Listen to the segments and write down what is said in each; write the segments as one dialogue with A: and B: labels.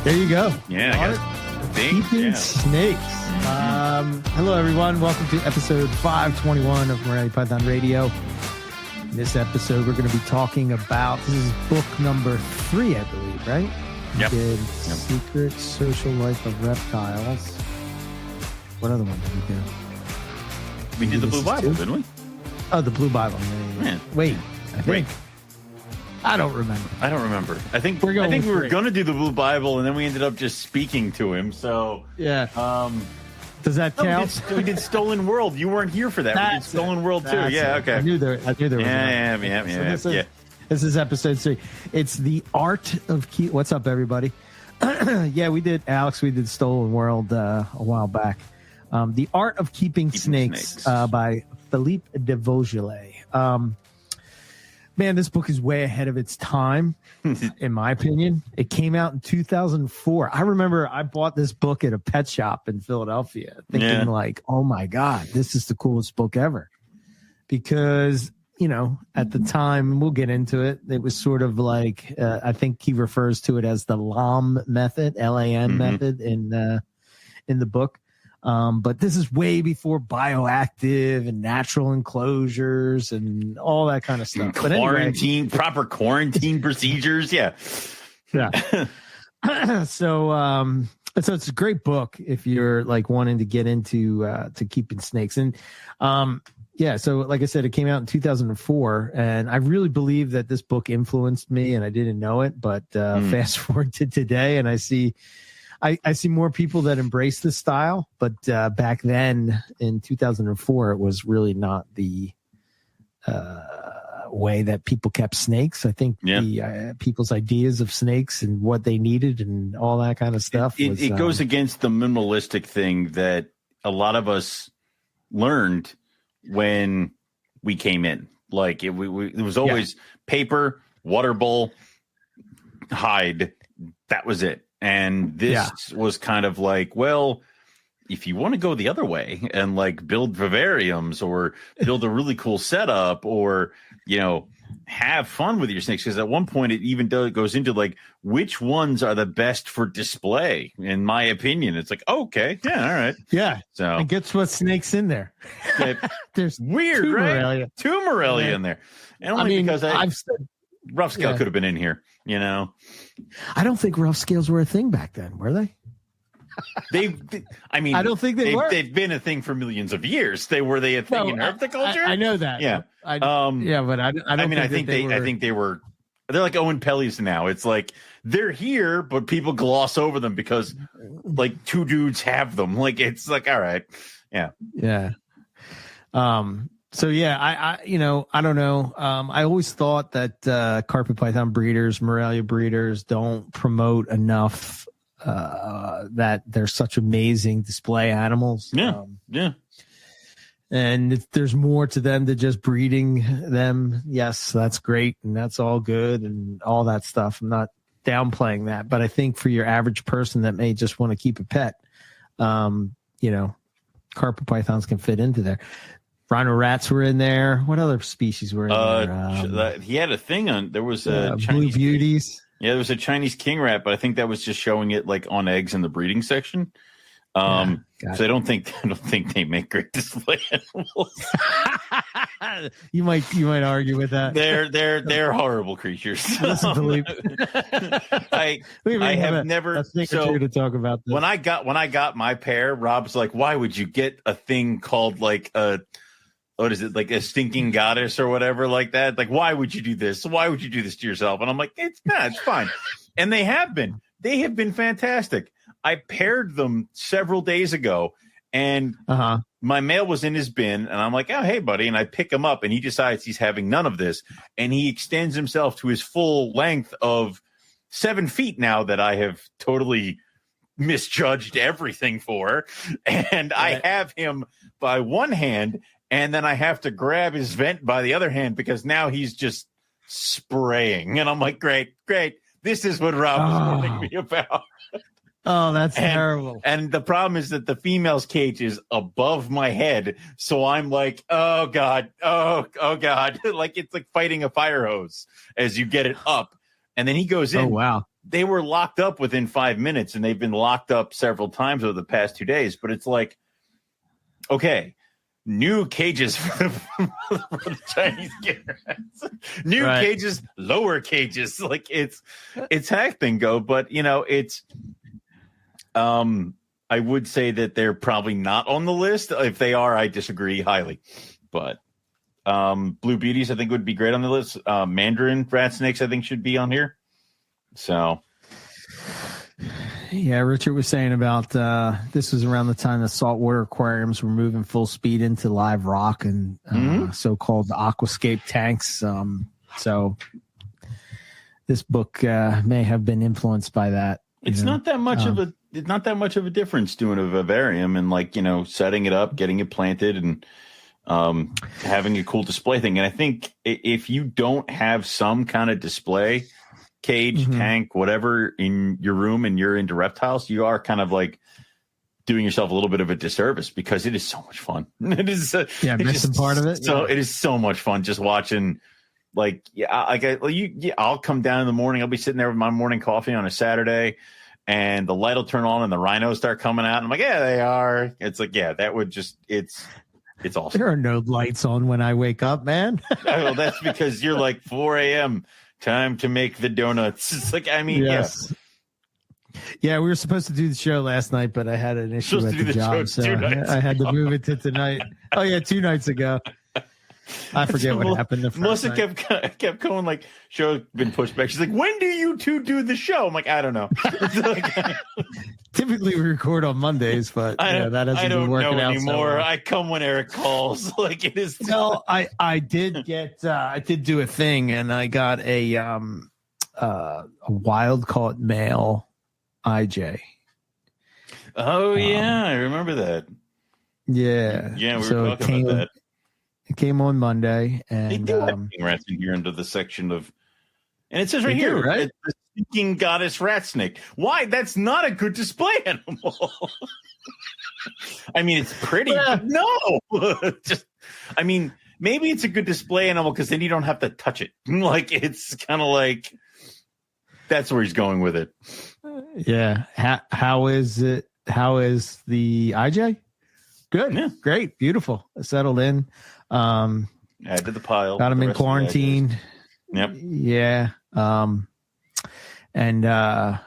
A: There you go.
B: Yeah.
A: Keeping snakes. Hello, everyone. Welcome to episode 521 of Morelia Python Radio. In this episode, we're going to be talking about, this is book number 3, I believe, right?
B: Yep.
A: We did Secret Social Life of Reptiles. What other one did we do?
B: We did the Blue Bible, didn't we?
A: Oh, the Blue Bible. Yeah. Wait, I think. I don't remember.
B: I think we were going to do the Blue Bible, and then we ended up just speaking to him. So
A: yeah. Does that count?
B: We did Stolen World. You weren't here for that. We did Stolen World too. Yeah. Okay.
A: I knew there was.
B: Yeah.
A: This is episode 3. It's the art of What's up, everybody? Yeah, we did Stolen World a while back. The Art of Keeping Snakes. By Philippe de Vosjoli. Man, this book is way ahead of its time, in my opinion. It came out in 2004. I remember I bought this book at a pet shop in Philadelphia, thinking like, oh my God, this is the coolest book ever. Because, you know, at the time, we'll get into it, it was sort of like, I think he refers to it as the LAM method, L-A-M method in the book. But this is way before bioactive and natural enclosures and all that kind of stuff. But
B: quarantine, proper quarantine procedures. Yeah.
A: So it's a great book if you're like wanting to get into to keeping snakes. And so like I said, it came out in 2004, and I really believe that this book influenced me, and I didn't know it. But fast forward to today, and I see more people that embrace this style, but back then in 2004, it was really not the way that people kept snakes. I think the people's ideas of snakes and what they needed and all that kind of stuff.
B: It goes against the minimalistic thing that a lot of us learned when we came in. Like it was always paper, water bowl, hide. That was it. And this was kind of like, well, if you want to go the other way and like build vivariums or build a really cool setup or, you know, have fun with your snakes. Because at one point it even goes into like which ones are the best for display. In my opinion, it's like, okay, yeah, all right.
A: Yeah.
B: So
A: and guess what snake's in there? There's
B: weird, right? Morelia. 2 Morelia in there. And only because I've said rough scale could have been in here. You know,
A: I don't think rough scales were a thing back then, were they?
B: I don't think they were. They've been a thing for millions of years. Were they a thing in herpetoculture?
A: I know that.
B: Yeah.
A: But I don't. I
B: think they were. They're like Owen Pellies now. It's like they're here, but people gloss over them because like 2 dudes have them. Like it's like, all right, yeah.
A: So I don't know. I always thought that carpet python breeders, Morelia breeders, don't promote enough that they're such amazing display animals.
B: Yeah.
A: And there's more to them than just breeding them. Yes, that's great, and that's all good, and all that stuff. I'm not downplaying that, but I think for your average person that may just want to keep a pet, carpet pythons can fit into there. Rhino rats were in there. What other species were in there?
B: He had a thing on. There was a Chinese
A: blue beauties.
B: Yeah, there was a Chinese king rat, but I think that was just showing it like on eggs in the breeding section. So I don't think they make great display animals.
A: you might argue with that.
B: They're horrible creatures.
A: Listen, Philippe.
B: I have never
A: to talk about this.
B: When I got my pair, Rob's like, why would you get a thing called like a what is it, like a stinking goddess or whatever like that? Like, why would you do this? Why would you do this to yourself? And I'm like, it's fine. And they have been fantastic. I paired them several days ago, and my male was in his bin, and I'm like, oh, hey, buddy. And I pick him up, and he decides he's having none of this. And he extends himself to his full length of 7 feet now that I have totally misjudged everything for. And I have him by one hand, and then I have to grab his vent by the other hand because now he's just spraying. And I'm like, great. This is what Rob was warning me about.
A: Oh, that's terrible.
B: And the problem is that the female's cage is above my head. So I'm like, oh, God. Like it's like fighting a fire hose as you get it up. And then he goes in.
A: Oh, wow.
B: they were locked up within 5 minutes, and they've been locked up several times over the past 2 days. But it's like, okay, new cages for the Chinese killer rats. New cages, lower cages. Like it's hack bingo, but it's I would say that they're probably not on the list. If they are, I disagree highly. But blue beauties, I think, would be great on the list. Mandarin rat snakes, I think, should be on here. So,
A: yeah, Richard was saying about this was around the time the saltwater aquariums were moving full speed into live rock and so-called aquascape tanks. So this book may have been influenced by that.
B: It's not that much of a difference doing a vivarium and setting it up, getting it planted, and having a cool display thing. And I think if you don't have some kind of display cage, tank, whatever in your room and you're into reptiles, you are kind of like doing yourself a little bit of a disservice because it is so much fun. It is
A: missing part of it.
B: So it is so much fun just watching. I'll come down in the morning. I'll be sitting there with my morning coffee on a Saturday, and the light will turn on and the rhinos start coming out. And I'm like, yeah, they are. It's like, yeah, that would just it's awesome.
A: There are no lights on when I wake up, man.
B: Well, that's because you're like 4 a.m. Time to make the donuts. It's like, I mean, yes.
A: Yeah, we were supposed to do the show last night, but I had an issue at the job, so I had to move it to tonight. Oh yeah, 2 nights ago. I forget what happened.
B: Melissa kept going like, show's been pushed back. She's like, when do you two do the show? I'm like, I don't know.
A: Typically we record on Mondays, but that hasn't been working out
B: anymore. So I come when Eric calls. Like it is.
A: No, I did get I did do a thing, and I got a wild caught male IJ.
B: Oh yeah, I remember that.
A: Yeah,
B: we were talking about that.
A: It came on Monday, and
B: they do have rats in here under the section of, and it says right here,
A: right?
B: The stinking goddess rat snake. Why? That's not a good display animal. I mean, it's pretty. But no, I mean, maybe it's a good display animal because then you don't have to touch it. Like it's kind of like that's where he's going with it.
A: Yeah. How is it? How is the IJ? Good. Yeah. Great. Beautiful. Settled in.
B: Add to the pile.
A: Got him in quarantine.
B: Yep.
A: Yeah. And I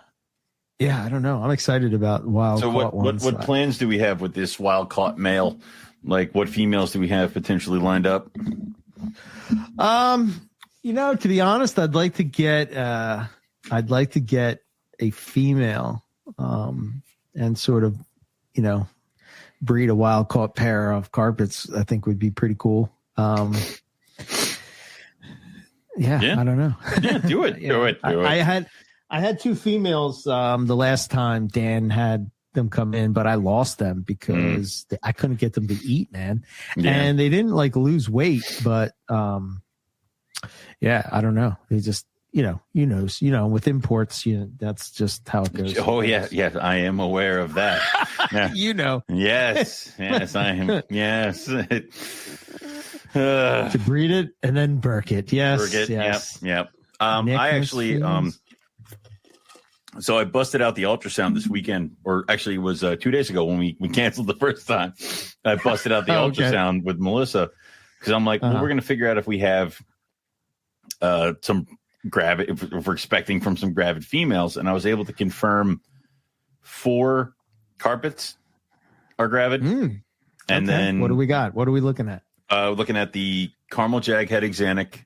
A: don't know. I'm excited about wild caught ones.
B: What plans do we have with this wild caught male? Like what females do we have potentially lined up?
A: To be honest, I'd like to get a female and sort of, breed a wild caught pair of carpets. I think would be pretty cool. I don't know.
B: Yeah, do it. Do it.
A: I had 2 females the last time Dan had them come in, but I lost them because I couldn't get them to eat, man. Yeah. And they didn't lose weight, but I don't know. They just with imports, that's just how it goes.
B: Oh yeah, I am aware of that. Yeah. Yes, I am. Yes.
A: To breed it and then burk it. Yes.
B: Burk it.
A: Yes.
B: Yep. I actually so I busted out the ultrasound this weekend, or actually it was 2 days ago when we canceled the first time. I busted out the ultrasound with Melissa because I'm like, well, we're going to figure out if we have some gravid, if we're expecting from some gravid females, and I was able to confirm 4 carpets are gravid. And then
A: what do we got? What are we looking at?
B: Looking at the caramel jag head axanthic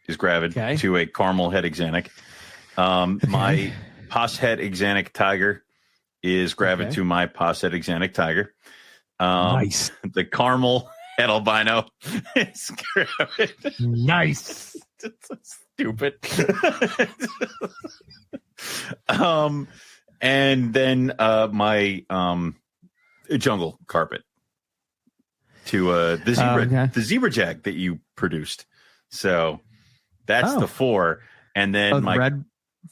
B: is gravid to a caramel head axanthic. My pos head axanthic tiger is gravid to my pos head axanthic tiger.
A: Nice.
B: The caramel head albino is gravid.
A: Nice.
B: Stupid. And then my jungle carpet to the zebra jag that you produced. So that's the 4. And then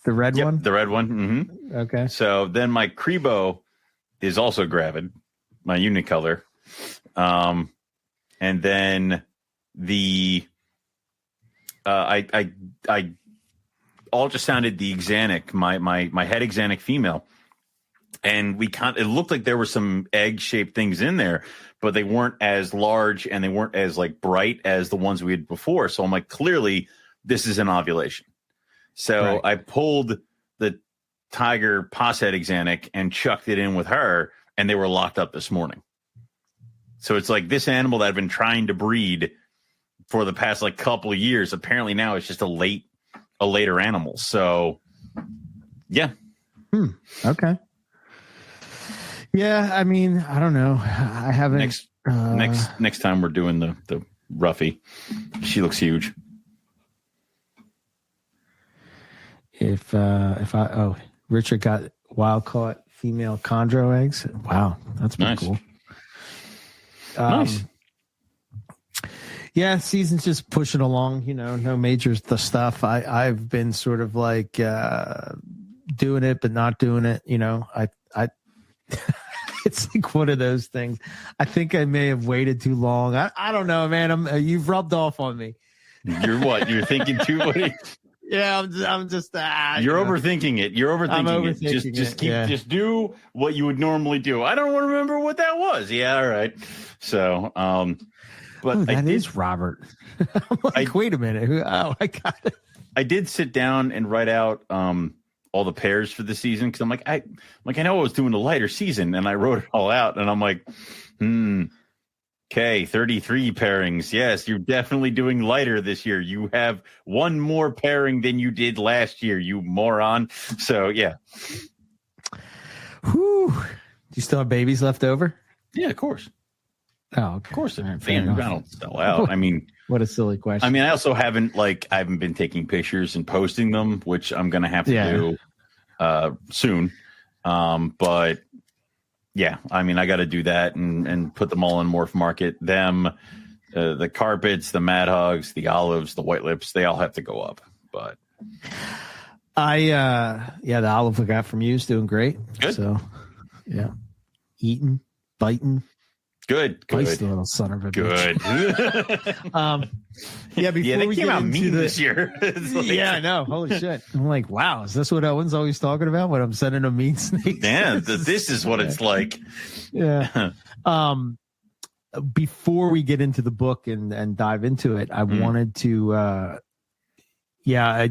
A: the red one?
B: The red one. Mm-hmm.
A: Okay.
B: So then my Crebo is also gravid, my unicolor. And then the I ultrasounded the Xanac, my head Xanac female, and it looked like there were some egg-shaped things in there, but they weren't as large and they weren't as like bright as the ones we had before. So I'm like, clearly this is an ovulation. So I pulled the tiger pos head Xanac and chucked it in with her, and they were locked up this morning. So it's like this animal that I've been trying to breed for the past like couple of years, apparently now it's just a later animal. So yeah.
A: Okay. Yeah, I mean, I don't know. I haven't.
B: Next time we're doing the Ruffy. She looks huge.
A: Richard got wild caught female chondro eggs. Wow, that's pretty cool.
B: Nice.
A: Yeah, season's just pushing along. No major stuff. I've been sort of like doing it, but not doing it. I it's like one of those things. I think I may have waited too long. I don't know, man. You've rubbed off on me.
B: You're what? You're thinking too late.
A: Yeah, I'm just.
B: You're overthinking it. You're overthinking it. Just do what you would normally do. I don't want to remember what that was. Yeah, all right. So, but
A: that is Robert. I'm like, wait a minute. I got it.
B: I did sit down and write out all the pairs for the season because I'm like, I know I was doing a lighter season, and I wrote it all out, and I'm like, okay, 33 pairings. Yes, you're definitely doing lighter this year. You have one more pairing than you did last year, you moron. So yeah.
A: Whew. Do you still have babies left over?
B: Yeah, of course.
A: Oh, okay.
B: Of course.
A: Right,
B: I don't sell out. I mean,
A: what a silly question.
B: I mean, I also haven't been taking pictures and posting them, which I'm going to have to do soon. But yeah, I mean, I got to do that and put them all in Morph Market. The carpets, the Mad Hogs, the olives, the white lips, they all have to go up. But
A: the olive I got from you is doing great.
B: Good.
A: So yeah, eating, biting.
B: Good.
A: Nice little son of a
B: bitch.
A: Before
B: they
A: we
B: came
A: get
B: out
A: into
B: mean this year.
A: Yeah, I know. Holy shit. I'm like, wow, is this what Owen's always talking about when I'm sending him mean snakes?
B: Yeah, this is what it's like.
A: Yeah. Before we get into the book and dive into it, I wanted to I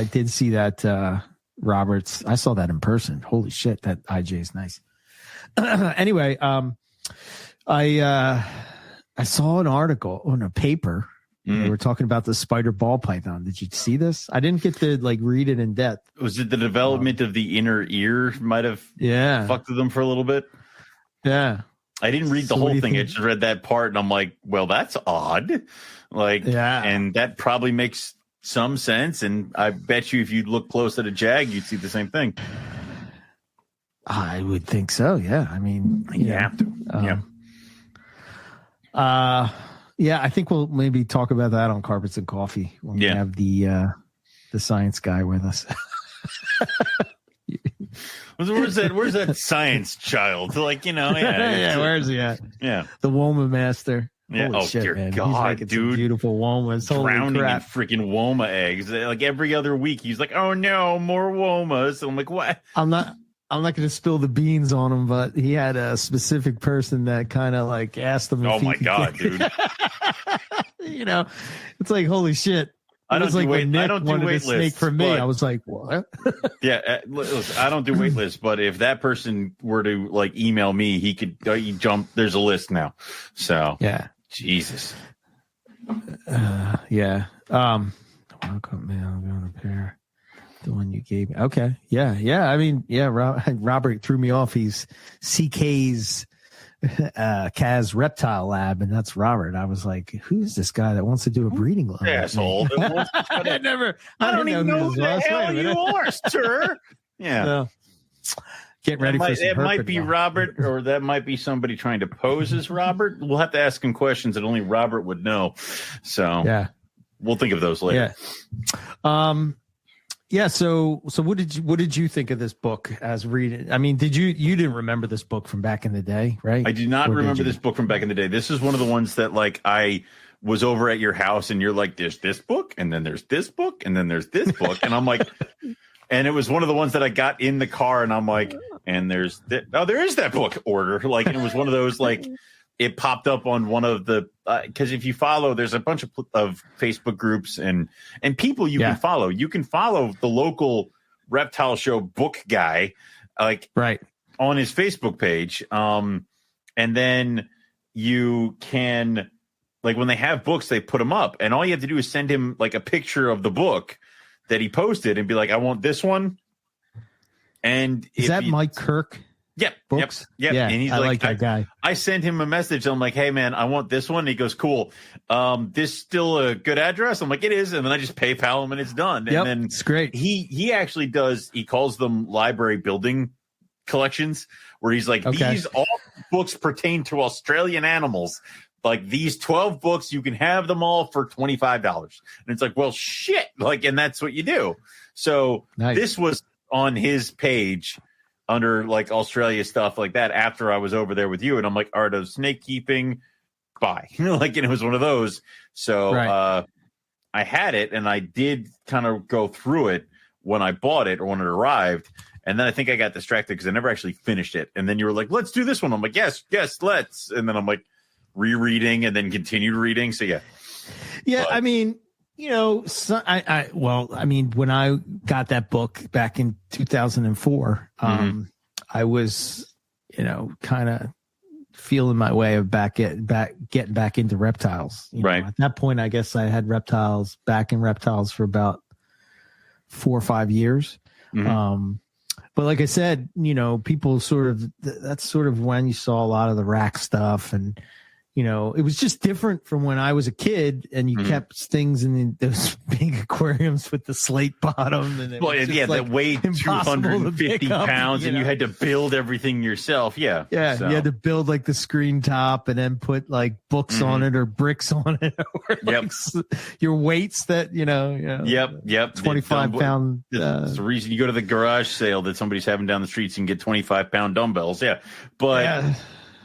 A: did see that Roberts. I saw that in person. Holy shit, that IJ is nice. Anyway, I saw an article on a paper. They were talking about the spider ball python. Did you see this? I didn't get to read it in depth.
B: Was it the development of the inner ear might have fucked with them for a little bit?
A: Yeah.
B: I didn't read the whole thing. I just read that part, and I'm like, well, that's odd. And that probably makes some sense. And I bet you if you look close at a jag, you'd see the same thing.
A: I would think so. Yeah. I mean,
B: you have to.
A: I think we'll maybe talk about that on Carpets and Coffee when we have the science guy with us.
B: Where's that science child?
A: Where's he at?
B: Yeah.
A: The Woma master.
B: Yeah.
A: Holy shit,
B: dear
A: man.
B: God, dude.
A: Beautiful Womas.
B: Drowning in freaking Woma eggs. Like every other week, he's like, oh no, more Womas. I'm like, what?
A: I'm not going to spill the beans on him, but he had a specific person that kind of asked him.
B: Oh my God, dude.
A: It's like, holy shit.
B: I don't do wait
A: snake for me. I was like, what?
B: Yeah, listen, I don't do wait lists, but if that person were to email me, he could jump. There's a list now. So
A: yeah,
B: Jesus.
A: Yeah. Welcome, man. I'm going to pair the one you gave me. Okay. Yeah. I mean, yeah. Robert threw me off. He's CK's Kaz Reptile Lab, and that's Robert. I was like, who's this guy that wants to do a breeding lab?
B: Asshole.
A: I
B: don't even know who the hell you are, sir. Yeah.
A: No. Get ready for some
B: it might be Robert, or that might be somebody trying to pose as Robert. We'll have to ask him questions that only Robert would know. So
A: yeah,
B: we'll think of those later.
A: Yeah. Yeah. So what did you think of this book as reading? I mean, you didn't remember this book from back in the day, right?
B: I do not remember this book from back in the day. This is one of the ones that I was over at your house and you're like, there's this book and then there's this book and then there's this book. And I'm like, and it was one of the ones that I got in the car and I'm like, and there is that book order. Like, and it was one of those, like, it popped up on one of the, cause if you follow, there's a bunch of Facebook groups and people you can follow. You can follow the local reptile show book guy, like on his Facebook page. And then you can, like, when they have books, they put them up, and all you have to do is send him like a picture of the book that he posted and be like, I want this one. And
A: is that Mike Kirk?
B: Yep.
A: Books?
B: Yep.
A: Yeah,
B: And he's
A: like that guy.
B: I sent him a message. I'm like, hey man, I want this one. And he goes, cool. This still a good address? I'm like, it is. And then I just PayPal him and it's done. And then
A: it's great.
B: He actually does, he calls them library building collections, where he's like, these all books pertain to Australian animals. Like, these 12 books, you can have them all for $25. And it's like, well, shit. Like, and that's what you do. So This was on his page under like Australia stuff like that after I was over there with you. And I'm like, art of snake keeping, bye. Like, and it was one of those. So I had it, and I did kind of go through it when I bought it or when it arrived. And then I think I got distracted because I never actually finished it. And then you were like, let's do this one. I'm like, yes, let's. And then I'm like, rereading and then continued reading. So yeah. But,
A: I mean, you know, I mean, when I got that book back in 2004, I was, you know, kind of feeling my way of getting back into reptiles. You know, at that point, I guess I had back in reptiles for about 4 or 5 years. But like I said, you know, people that's sort of when you saw a lot of the rack stuff, and you know, it was just different from when I was a kid, and you kept things in those big aquariums with the slate bottom. And
B: that weighed 250 pounds, and you had to build everything yourself. Yeah.
A: You had to build like the screen top and then put like books on it or bricks on it, or like your weights that, you know.
B: Yep.
A: 25 pound.
B: That's the reason you go to the garage sale that somebody's having down the streets and get 25-pound dumbbells. Yeah. But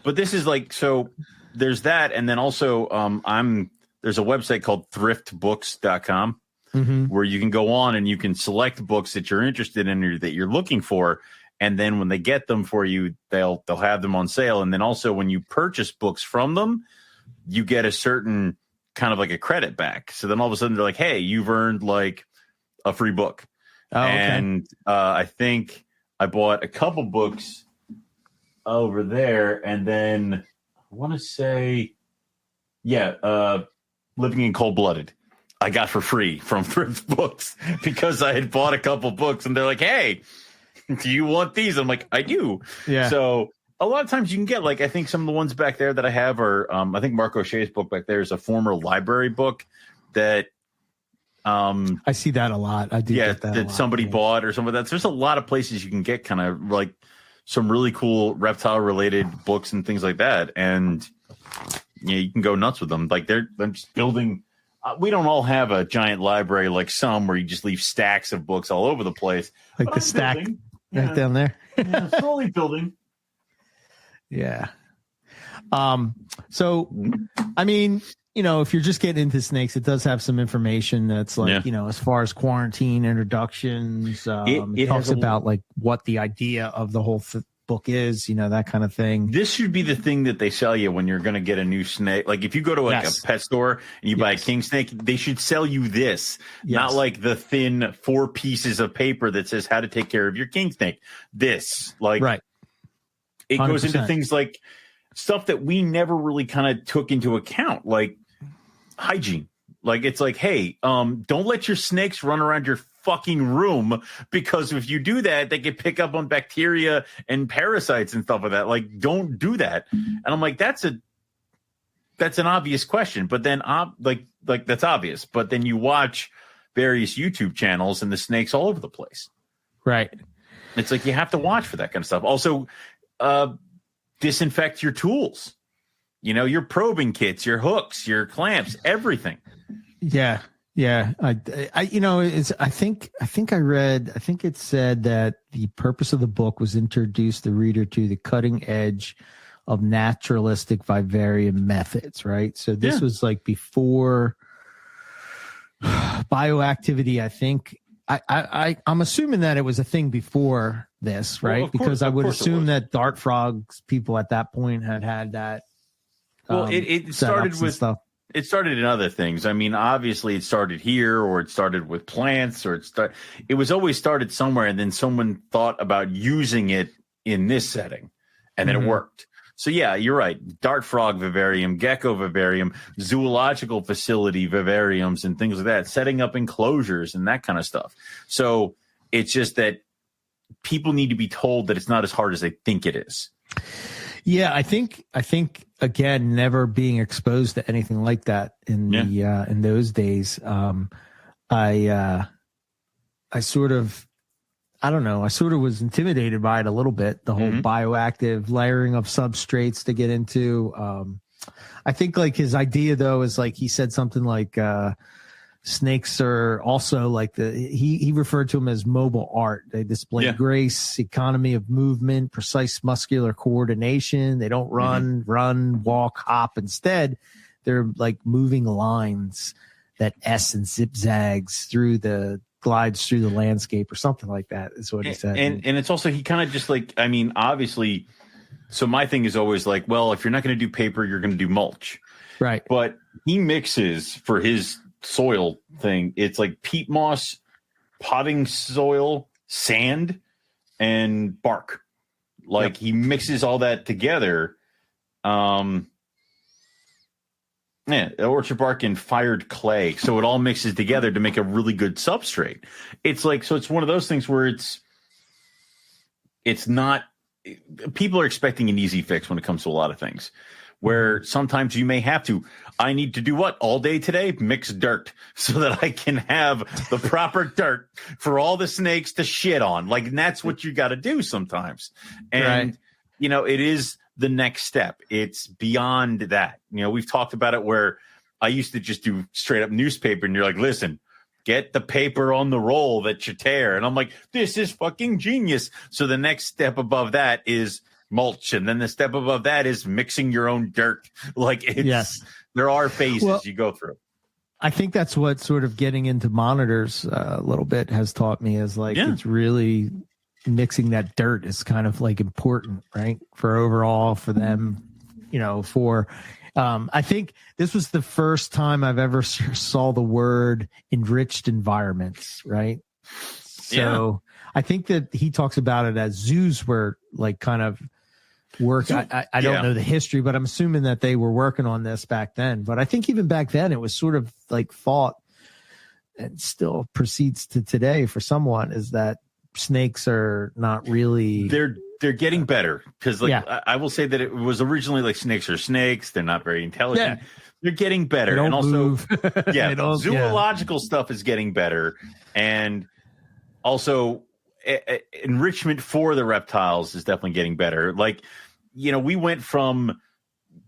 B: this is like, so there's that. And then also there's a website called thriftbooks.com where you can go on and you can select books that you're interested in or that you're looking for. And then when they get them for you, they'll have them on sale. And then also when you purchase books from them, you get a certain kind of like a credit back. So then all of a sudden they're like, hey, you've earned like a free book. And I think I bought a couple books over there, and then I want to say, Living in Cold Blooded, I got for free from Thrift Books because I had bought a couple books, and they're like, hey, do you want these? I'm like, I do. Yeah. So a lot of times you can get, like, I think some of the ones back there that I have are, I think Mark O'Shea's book back there is a former library book that,
A: I see that a lot. I do get that
B: somebody bought or something like that. There's a lot of places you can get kind of like some really cool reptile related books and things like that. And you can go nuts with them. Like they're just building. We don't all have a giant library like some where you just leave stacks of books all over the place.
A: Like the stack right down there.
B: Slowly building.
A: Yeah. So, I mean, you know, if you're just getting into snakes, it does have some information that's like, you know, as far as quarantine introductions, it talks about like what the idea of the whole book is, you know, that kind of thing.
B: This should be the thing that they sell you when you're going to get a new snake. Like if you go to like a pet store and you buy a king snake, they should sell you this, not like the thin 4 pieces of paper that says how to take care of your king snake. This, like, it 100%. Goes into things like stuff that we never really kind of took into account, like hygiene. Like it's like, hey, don't let your snakes run around your fucking room, because if you do that, they can pick up on bacteria and parasites and stuff like that. Like, don't do that. And I'm like, that's an obvious question. But then like that's obvious. But then you watch various YouTube channels and the snakes all over the place.
A: Right.
B: It's like you have to watch for that kind of stuff. Also, disinfect your tools. You know, your probing kits, your hooks, your clamps, everything.
A: Yeah. I you know, I think it said that the purpose of the book was to introduce the reader to the cutting edge of naturalistic vivarium methods, right? So this was like before bioactivity, I think. I'm assuming that it was a thing before this, right?
B: Well,
A: because I would assume that dart frogs people at that point had that.
B: Well, it started with stuff. It started in other things. I mean, obviously, it started here, or it started with plants, or it was always started somewhere, and then someone thought about using it in this setting, and then it worked. So yeah, you're right. Dart frog vivarium, gecko vivarium, zoological facility vivariums, and things like that. Setting up enclosures and that kind of stuff. So it's just that people need to be told that it's not as hard as they think it is.
A: Yeah, I think again, never being exposed to anything like that in in those days, I sort of was intimidated by it a little bit. The whole bioactive layering of substrates to get into. I think like his idea though is like he said something like snakes are also like he referred to them as mobile art. They display grace, economy of movement, precise muscular coordination. They don't run, walk, hop. Instead, they're like moving lines that and zigzags glides through the landscape or something like that is what he said.
B: And it's also, he kind of just like, I mean, obviously, so my thing is always like, well, if you're not going to do paper, you're going to do mulch.
A: Right.
B: But he mixes for his soil thing. It's like peat moss, potting soil, sand, and bark. Like he mixes all that together. Orchard bark and fired clay. So it all mixes together to make a really good substrate. It's like, so it's one of those things where it's not, people are expecting an easy fix when it comes to a lot of things, where sometimes you may have to, I need to do what all day today? Mix dirt so that I can have the proper dirt for all the snakes to shit on. Like, and that's what you got to do sometimes. And, you know, it is the next step. It's beyond that. You know, we've talked about it where I used to just do straight up newspaper and you're like, listen, get the paper on the roll that you tear. And I'm like, this is fucking genius. So the next step above that is mulch. And then the step above that is mixing your own dirt. Like it's, there are phases you go through.
A: I think that's what sort of getting into monitors a little bit has taught me is like, it's really mixing that dirt is kind of like important, right? For overall, for them, you know, I think this was the first time I've ever saw the word enriched environments, right? So I think that he talks about it as zoos were like kind of work. I don't know the history, but I'm assuming that they were working on this back then. But I think even back then it was sort of like thought and still proceeds to today for someone is that snakes are not really
B: they're getting better because like I will say that it was originally like snakes are snakes. They're not very intelligent. They're getting better. And also zoological stuff is getting better. And also enrichment for the reptiles is definitely getting better. Like, you know, we went from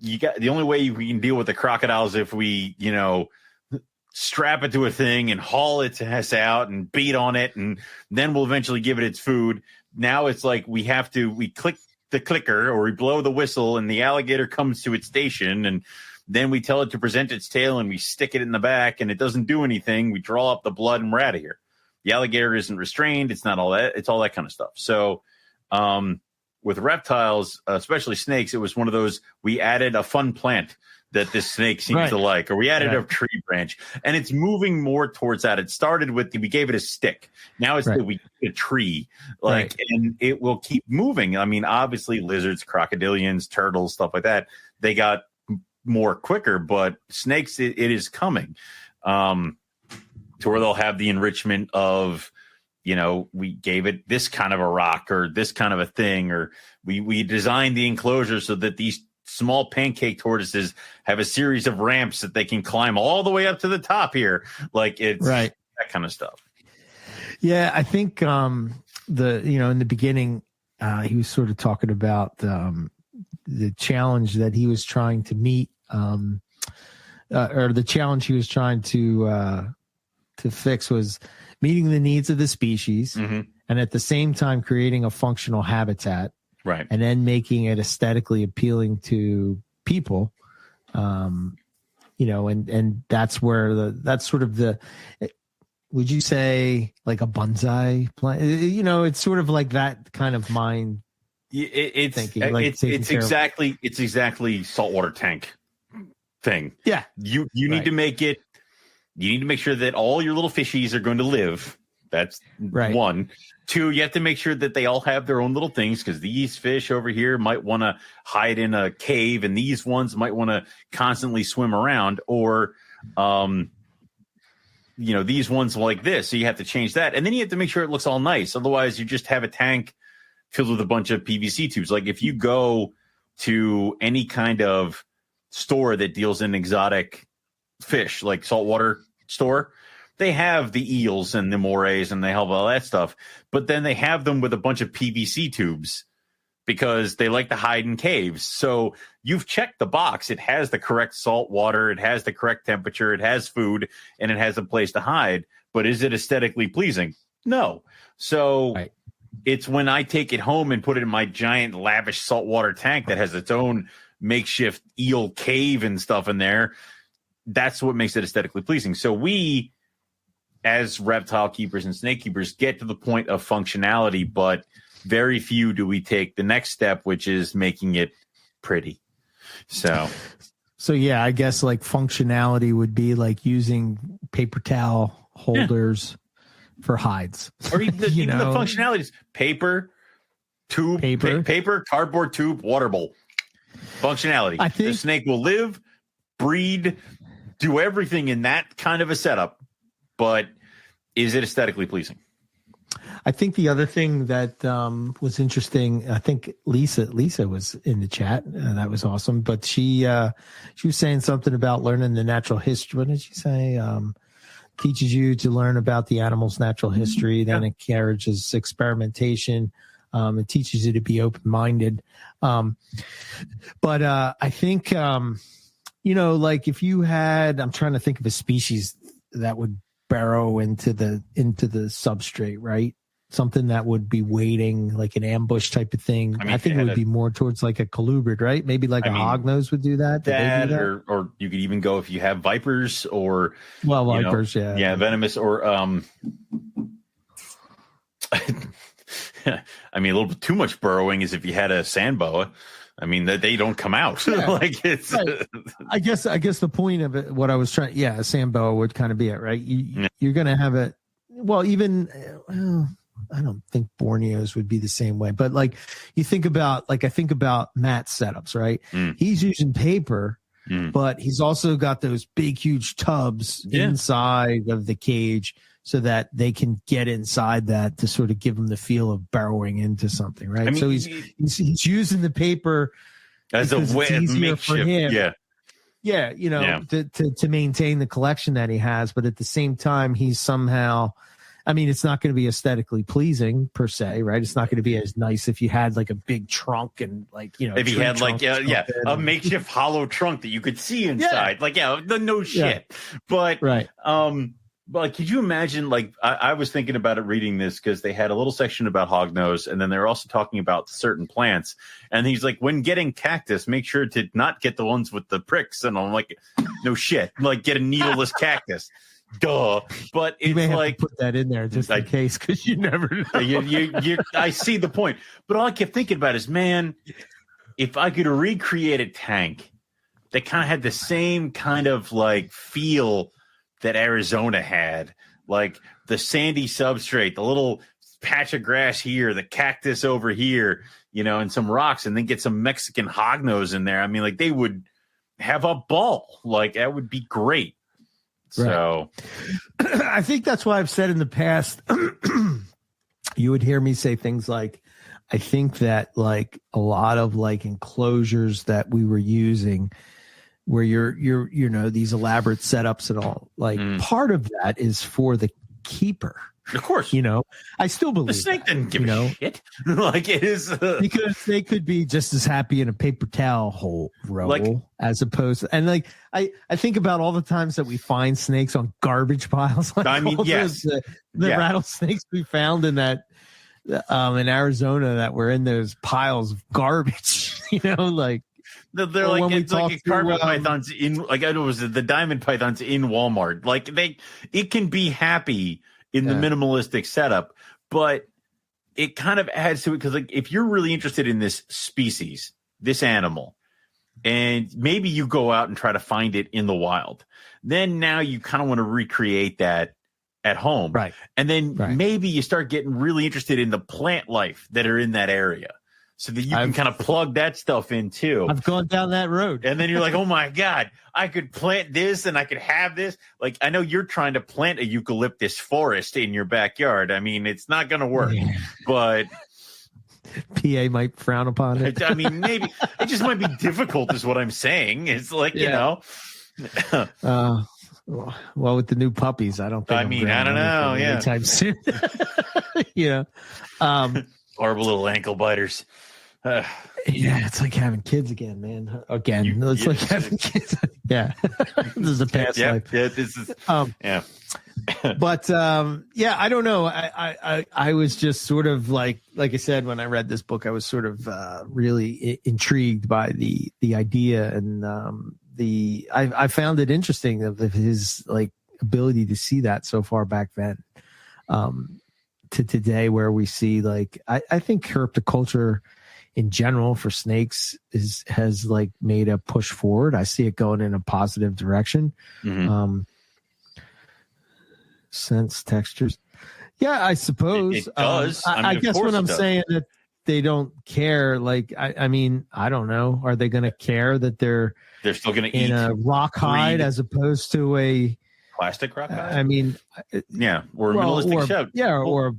B: the only way we can deal with the crocodiles if we, you know, strap it to a thing and haul its ass out and beat on it, and then we'll eventually give it its food. Now it's like we click the clicker or we blow the whistle and the alligator comes to its station, and then we tell it to present its tail and we stick it in the back and it doesn't do anything. We draw up the blood and we're out of here. The alligator isn't restrained. It's not all that. It's all that kind of stuff. So with reptiles, especially snakes, it was one of those, we added a fun plant that this snake seems to like, or we added a tree branch, and it's moving more towards that. It started with, we gave it a stick. Now it's that we get a tree, and it will keep moving. I mean, obviously lizards, crocodilians, turtles, stuff like that, they got more quicker, but snakes, it is coming to where they'll have the enrichment of, you know, we gave it this kind of a rock or this kind of a thing, or we designed the enclosure so that these small pancake tortoises have a series of ramps that they can climb all the way up to the top here. Like it's that kind of stuff.
A: Yeah. I think, in the beginning, he was sort of talking about, the challenge that he was trying to meet, or the challenge he was trying to fix was meeting the needs of the species and at the same time creating a functional habitat.
B: right,
A: and then making it aesthetically appealing to people. And that's where that's sort of would you say like a bonsai plant? It's sort of like that kind of mind.
B: It's
A: thinking, like
B: it's exactly saltwater tank thing.
A: Yeah,
B: you need to make it. You need to make sure that all your little fishies are going to live. That's
A: right.
B: 1. 2, you have to make sure that they all have their own little things, because these fish over here might want to hide in a cave, and these ones might want to constantly swim around, or these ones like this. So you have to change that, and then you have to make sure it looks all nice. Otherwise, you just have a tank filled with a bunch of PVC tubes. Like if you go to any kind of store that deals in exotic fish, like saltwater store, they have the eels and the morays and they have all that stuff, but then they have them with a bunch of PVC tubes because they like to hide in caves. So you've checked the box. It has the correct salt water, it has the correct temperature, it has food, and it has a place to hide. But is it aesthetically pleasing? No. So right. It's when I take it home and put it in my giant lavish saltwater tank that has its own makeshift eel cave and stuff in there, that's what makes it aesthetically pleasing. So we, as reptile keepers and snake keepers, get to the point of functionality, but very few do we take the next step, which is making it pretty. So
A: yeah, I guess like functionality would be like using paper towel holders for hides,
B: or even the functionality is paper tube, paper, cardboard tube, water bowl. Functionality. I think the snake will live, breed, do everything in that kind of a setup, but is it aesthetically pleasing?
A: I think the other thing that was interesting, I think Lisa was in the chat. That was awesome. But she was saying something about learning the natural history. What did she say? Teaches you to learn about the animal's natural history. Then encourages experimentation. It teaches you to be open-minded. But I think, like if you had, I'm trying to think of a species that would burrow into the substrate, right? Something that would be waiting, like an ambush type of thing. I think it would be more towards like a colubrid, right? Maybe like a hognose would do that.
B: Or you could even go if you have vipers or
A: vipers,
B: venomous or I mean, a little bit too much burrowing is if you had a sand boa. I mean, that they don't come out. Like it's. Right.
A: I guess the point of it, what I was trying, a sand boa would kind of be it, right? You're going to have it. Well, even I don't think Borneos would be the same way, but like you think about, I think about Matt's setups, right? He's using paper, but he's also got those big, huge tubs inside of the cage, so that they can get inside that to sort of give them the feel of burrowing into something, right? I mean, so he's using the paper
B: as a way
A: easier for him.
B: Yeah,
A: to maintain the collection that he has, but at the same time, he's somehow, I mean, it's not going to be aesthetically pleasing per se, right? It's not going to be as nice if you had like a big trunk and
B: if you had like a makeshift hollow trunk that you could see inside, shit. But
A: right.
B: But could you imagine, I was thinking about it reading this because they had a little section about hognose, and then they're also talking about certain plants. And he's like, when getting cactus, make sure to not get the ones with the pricks. And I'm like, no shit. Like, get a needleless cactus. Duh. But it's
A: you may have to put that in there just in case, because you never know.
B: I see the point. But all I kept thinking about is, man, if I could recreate a tank that kind of had the same kind of feel that Arizona had, like the sandy substrate, the little patch of grass here, the cactus over here, and some rocks, and then get some Mexican hognose in there. I mean, they would have a ball. That would be great. Right. So
A: I think that's why I've said in the past, you would hear me say things like, I think that a lot of enclosures that we were using, where you're these elaborate setups and all, part of that is for the keeper.
B: Of course.
A: I still believe
B: the snake didn't give a shit. It is
A: because they could be just as happy in a paper towel roll as opposed to, and I think about all the times that we find snakes on garbage piles.
B: I mean, yes,
A: the rattlesnakes we found in that in Arizona that were in those piles of garbage. Like
B: they're like it's like carpet pythons in like it was the diamond pythons in Walmart. Like it can be happy in the minimalistic setup, but it kind of adds to it because like if you're really interested in this species, this animal, and maybe you go out and try to find it in the wild, then now you kind of want to recreate that at home.
A: Right.
B: And then maybe you start getting really interested in the plant life that are in that area so that you can kind of plug that stuff in too.
A: I've gone down that road.
B: And then you're like, oh my God, I could plant this and I could have this. Like, I know you're trying to plant a eucalyptus forest in your backyard. I mean, it's not going to work, but
A: PA might frown upon it.
B: I mean, maybe it just might be difficult is what I'm saying. It's like, you know,
A: well, with the new puppies, I don't think
B: I don't know. Yeah.
A: Anytime soon.
B: Horrible little ankle biters.
A: It's like having kids again, man. It's like having kids. This is a past life.
B: Yeah, this is.
A: But I don't know. I was just sort of like I said when I read this book, I was sort of really intrigued by the idea and I found it interesting of his like ability to see that so far back then to today where we see like I think herpetoculture in general for snakes has like made a push forward. I see it going in a positive direction.
B: Mm-hmm.
A: Sense textures. Yeah, I suppose
B: it does.
A: I guess when I'm saying that they don't care, like I mean, I don't know. Are they going to care that they're
B: still going to
A: eat
B: in
A: a rock hide as opposed to a
B: plastic rock hide?
A: I mean,
B: or a minimalistic shell.
A: Yeah, or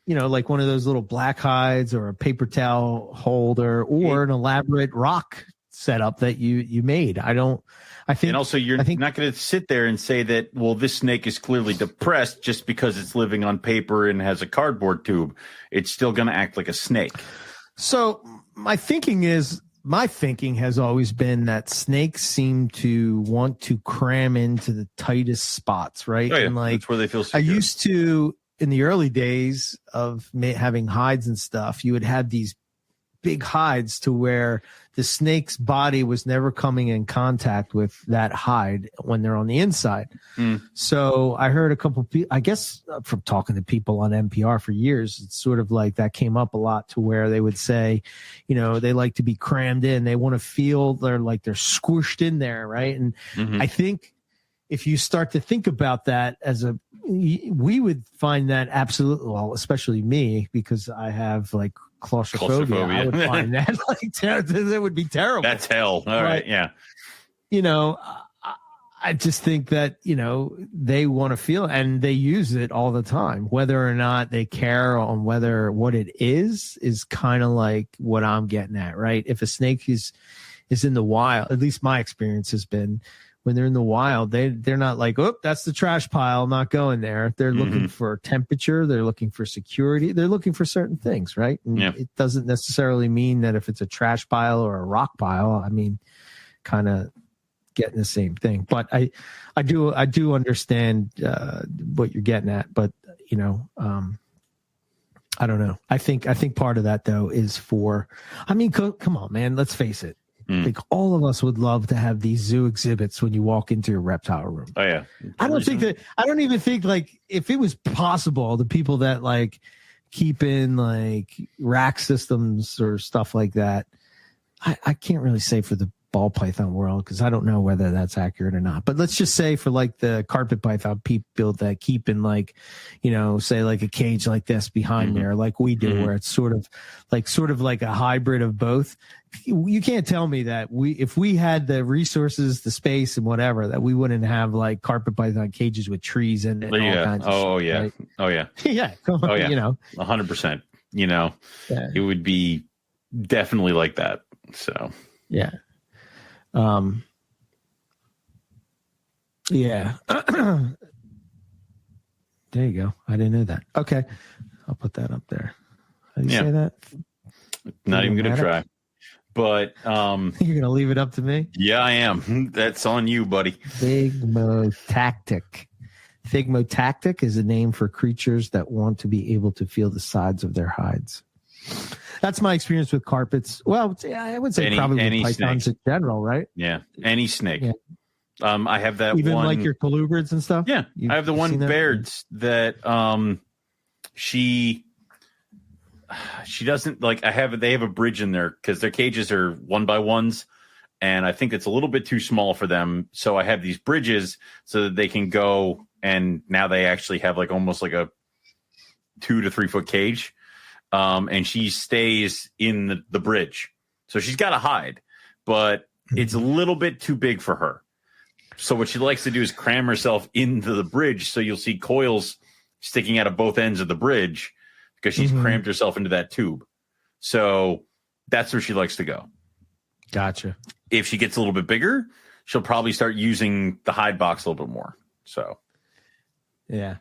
A: like one of those little black hides or a paper towel holder or an elaborate rock setup that you made. I think,
B: and also you're not going to sit there and say that, well, this snake is clearly depressed just because it's living on paper and has a cardboard tube. It's still going to act like a snake.
A: So my thinking has always been that snakes seem to want to cram into the tightest spots, right?
B: Oh, yeah.
A: And like
B: that's where they feel secure.
A: I used to, in the early days of having hides and stuff, you would have these big hides to where the snake's body was never coming in contact with that hide when they're on the inside. So I heard a couple people, I guess from talking to people on MPR for years, it's sort of like that came up a lot to where they would say, they like to be crammed in. They want to feel they're squished in there. Right. And I think if you start to think about that we would find that absolutely, well, especially me, because I have like claustrophobia. I would find that that would be terrible.
B: That's hell. All right. Yeah.
A: I just think that, they want to feel and they use it all the time, whether or not they care on what it is kind of like what I'm getting at, right? If a snake is in the wild, at least my experience has been when they're in the wild, they're not like, oh, that's the trash pile, not going there. They're looking for temperature. They're looking for security. They're looking for certain things, right? And it doesn't necessarily mean that if it's a trash pile or a rock pile, I mean, kind of getting the same thing. But I do understand what you're getting at. But I don't know. I think part of that though is come on, man. Let's face it. Like all of us would love to have these zoo exhibits when you walk into your reptile room.
B: Oh yeah.
A: I don't even think like if it was possible, the people that like keep in like rack systems or stuff like that, I can't really say for the ball python world because I don't know whether that's accurate or not. But let's just say for like the carpet python people that keep in like, say like a cage like this behind there, like we do, where it's sort of like a hybrid of both. You can't tell me that if we had the resources, the space and whatever, that we wouldn't have like carpet python cages with trees and all kinds of shit,
B: yeah.
A: Right?
B: Oh yeah.
A: Yeah. Come on,
B: oh yeah. 100%. It would be definitely like that. So
A: yeah. Yeah. There you go. I didn't know that. Okay. I'll put that up there. How do you say that?
B: Not even going to try. But
A: you're going to leave it up to me?
B: Yeah, I am. That's on you, buddy.
A: Big Mo Tactic. Thigmotactic is a name for creatures that want to be able to feel the sides of their hides. That's my experience with carpets. Well, I would say probably with pythons in general, right?
B: Yeah, any snake. Yeah. I have that
A: even
B: one,
A: like your colubrids and stuff.
B: Yeah, I have the one Baird's that she doesn't like. They have a bridge in there because their cages are 1x1s, and I think it's a little bit too small for them. So I have these bridges so that they can go, and now they actually have like almost like a 2 to 3 foot cage. And she stays in the bridge. So she's got to hide, but it's a little bit too big for her. So what she likes to do is cram herself into the bridge. So you'll see coils sticking out of both ends of the bridge because she's crammed herself into that tube. So that's where she likes to go.
A: Gotcha.
B: If she gets a little bit bigger, she'll probably start using the hide box a little bit more. So,
A: yeah.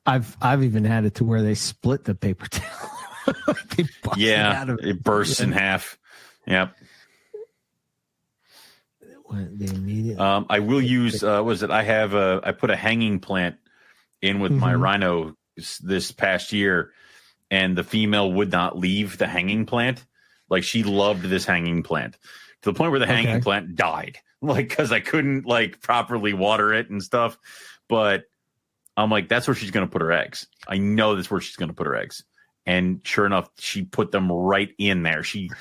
A: I've even had it to where they split the paper towel.
B: It bursts in half. Yep. I will use I put a hanging plant in with my rhino this past year, and the female would not leave the hanging plant. Like, she loved this hanging plant to the point where the hanging plant died, like, because I couldn't like properly water it and stuff. But I'm like, that's where she's going to put her eggs. I know that's where she's going to put her eggs. And sure enough, she put them right in there. She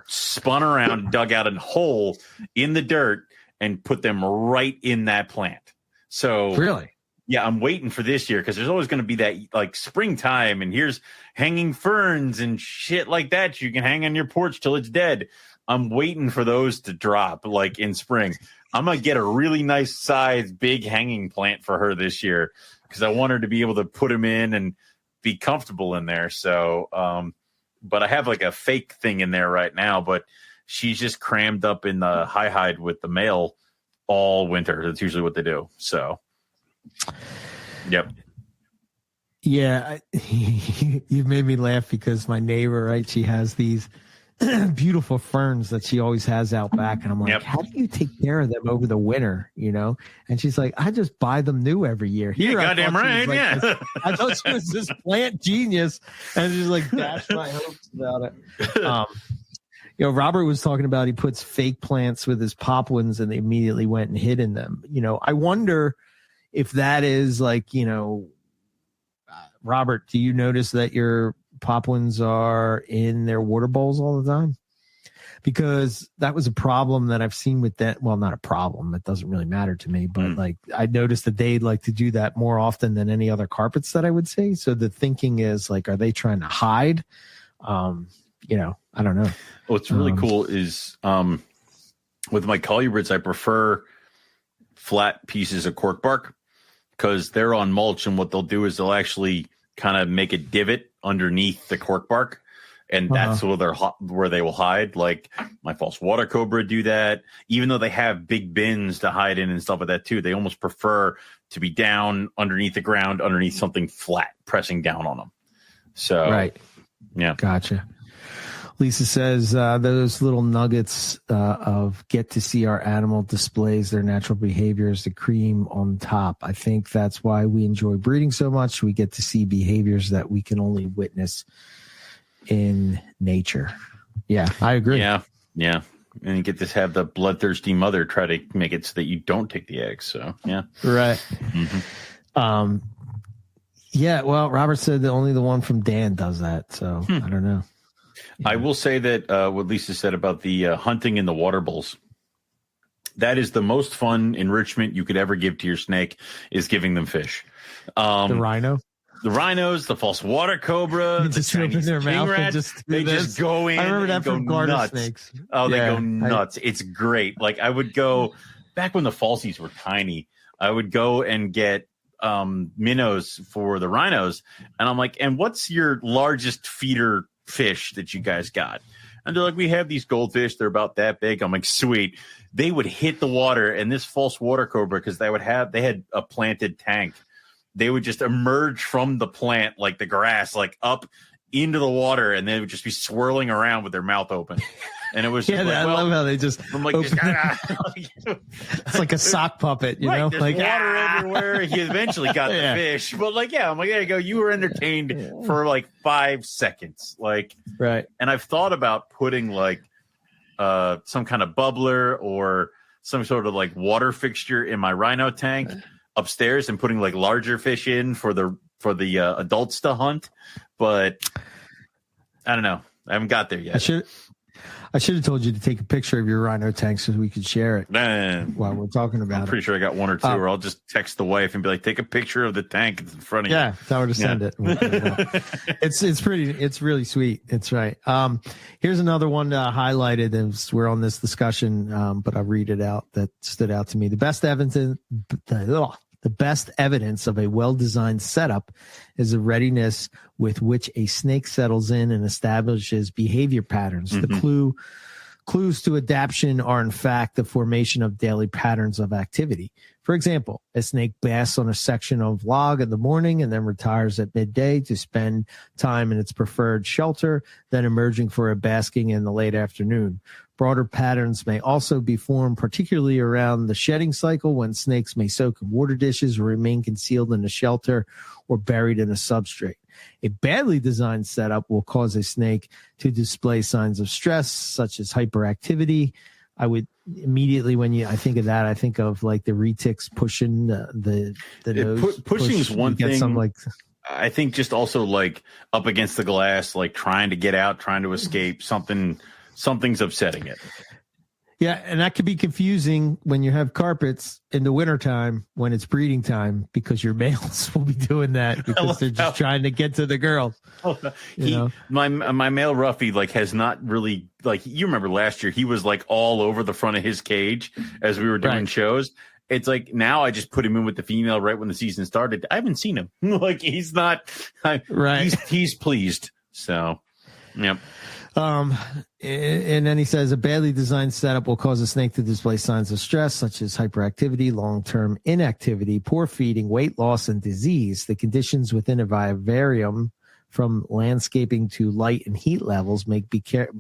B: spun around, dug out a hole in the dirt, and put them right in that plant. So
A: really,
B: yeah, I'm waiting for this year because there's always going to be that like springtime, and here's hanging ferns and shit like that you can hang on your porch till it's dead. I'm waiting for those to drop like in spring. I'm going to get a really nice size, big hanging plant for her this year because I want her to be able to put them in and be comfortable in there. So, but I have like a fake thing in there right now, but she's just crammed up in the hide with the male all winter. That's usually what they do. So, yep.
A: Yeah. You've made me laugh because my neighbor, right, she has these beautiful ferns that she always has out back, and I'm like, how do you take care of them over the winter, you know? And she's like, I just buy them new every year.
B: Here, goddamn right.
A: Like, I thought she was this plant genius, and she's like, dashed my hopes about it. You know, Robert was talking about he puts fake plants with his poplins, and they immediately went and hid in them. You know, I wonder if that is like, you know, Robert, do you notice that your poplins are in their water bowls all the time? Because that was a problem that I've seen with that. Well, not a problem. It doesn't really matter to me, but like I noticed that they'd like to do that more often than any other carpets that I would say. So the thinking is like, are they trying to hide? You know, I don't know.
B: What's really cool is with my colubrids, I prefer flat pieces of cork bark because they're on mulch, and what they'll do is they'll actually kind of make a divot underneath the cork bark, and that's where they will hide. Like my false water cobra do that, even though they have big bins to hide in and stuff like that too. They almost prefer to be down underneath the ground, underneath something flat, pressing down on them. So,
A: right.
B: Yeah.
A: Gotcha. Lisa says those little nuggets of get to see our animal displays their natural behaviors, the cream on top. I think that's why we enjoy breeding so much. We get to see behaviors that we can only witness in nature. Yeah, I agree.
B: Yeah. And you get to have the bloodthirsty mother try to make it so that you don't take the eggs. So, yeah.
A: Right. Yeah, well, Robert said that only the one from Dan does that. So, I don't know. Yeah.
B: I will say that what Lisa said about the hunting in the water bowls, that is the most fun enrichment you could ever give to your snake, is giving them fish.
A: The rhino?
B: The rhinos, the false water cobra, the Chinese
A: their mouth
B: rat,
A: and
B: just go in.
A: I remember that from garter
B: nuts.
A: Snakes.
B: Oh, they go nuts. It's great. Like I would go, back when the falsies were tiny, I would go and get minnows for the rhinos. And I'm like, and what's your largest feeder fish that you guys got? And they're like, we have these goldfish, they're about that big. I'm like, sweet. They would hit the water, and this false water cobra, because they had a planted tank, they would just emerge from the plant like the grass, like up into the water, and they would just be swirling around with their mouth open. And it was just
A: I love how they just
B: I'm like,
A: it's like a sock puppet, you know?
B: There's
A: like
B: water everywhere. He eventually got the fish, but like, I'm like, there you go. You were entertained for like 5 seconds, like,
A: right.
B: And I've thought about putting like some kind of bubbler or some sort of like water fixture in my rhino tank upstairs, and putting like larger fish in for the adults to hunt, but I don't know. I haven't got there yet.
A: I should have told you to take a picture of your rhino tank so we could share it while we're talking about it.
B: I'm pretty sure I got one or two, or I'll just text the wife and be like, take a picture of the tank that's in front of you.
A: Yeah, tell her to send it. It's really sweet. It's right. Here's another one highlighted as we're on this discussion, but I'll read it out that stood out to me. The best evidence of a well-designed setup is the readiness with which a snake settles in and establishes behavior patterns. Mm-hmm. The clues to adaptation are, in fact, the formation of daily patterns of activity. For example, a snake basts on a section of log in the morning and then retires at midday to spend time in its preferred shelter, then emerging for a basking in the late afternoon. Broader patterns may also be formed, particularly around the shedding cycle, when snakes may soak in water dishes or remain concealed in a shelter or buried in a substrate. A badly designed setup will cause a snake to display signs of stress, such as hyperactivity. I would immediately, when I think of that, I think of like the retics pushing the nose.
B: Pushing is one thing.
A: Some, like,
B: I think just also like up against the glass, like trying to get out, trying to escape something's upsetting it.
A: Yeah, and that could be confusing when you have carpets in the wintertime when it's breeding time, because your males will be doing that because they're just trying to get to the girls.
B: My male Ruffy like has not really, like, you remember last year he was like all over the front of his cage as we were doing shows. It's like now I just put him in with the female right when the season started. I haven't seen him. Like he's not right. He's pleased. So, yep.
A: And then he says a badly designed setup will cause a snake to display signs of stress, such as hyperactivity, long-term inactivity, poor feeding, weight loss, and disease. The conditions within a vivarium, from landscaping to light and heat levels,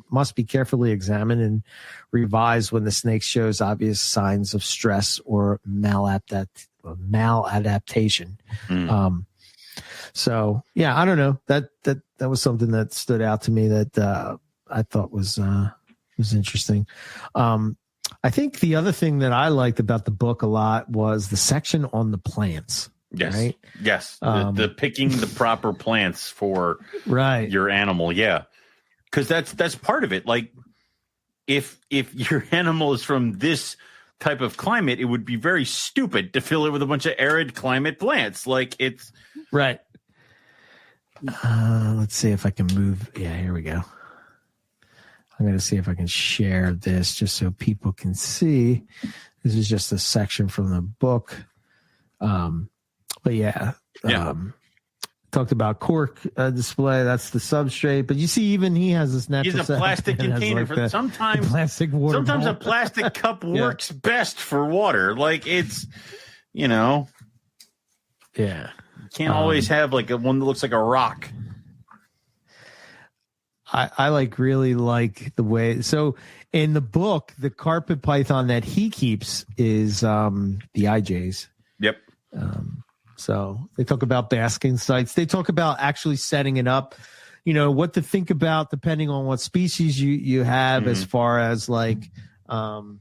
A: must be carefully examined and revised when the snake shows obvious signs of stress or maladaptation. So yeah, I don't know, that was something that stood out to me that I thought was interesting. I think the other thing that I liked about the book a lot was the section on the plants.
B: Yes.
A: Right?
B: Yes. The picking the proper plants for your animal. Yeah. Because that's part of it. Like if your animal is from this type of climate, it would be very stupid to fill it with a bunch of arid climate plants. Like it's
A: right. Let's see if I can move. Yeah, here we go. I'm going to see if I can share this just so people can see. This is just a section from the book. But yeah. Talked about cork display. That's the substrate. But you see, even he has this natural.
B: He's a plastic container
A: like
B: for sometimes.
A: Plastic water.
B: Sometimes
A: bowl.
B: A plastic cup works best for water. Like it's,
A: Yeah.
B: You can't always have like one that looks like a rock.
A: I really like the way. So in the book, the carpet python that he keeps is the IJs.
B: Yep.
A: So they talk about basking sites. They talk about actually setting it up, what to think about depending on what species you have, as far as like, where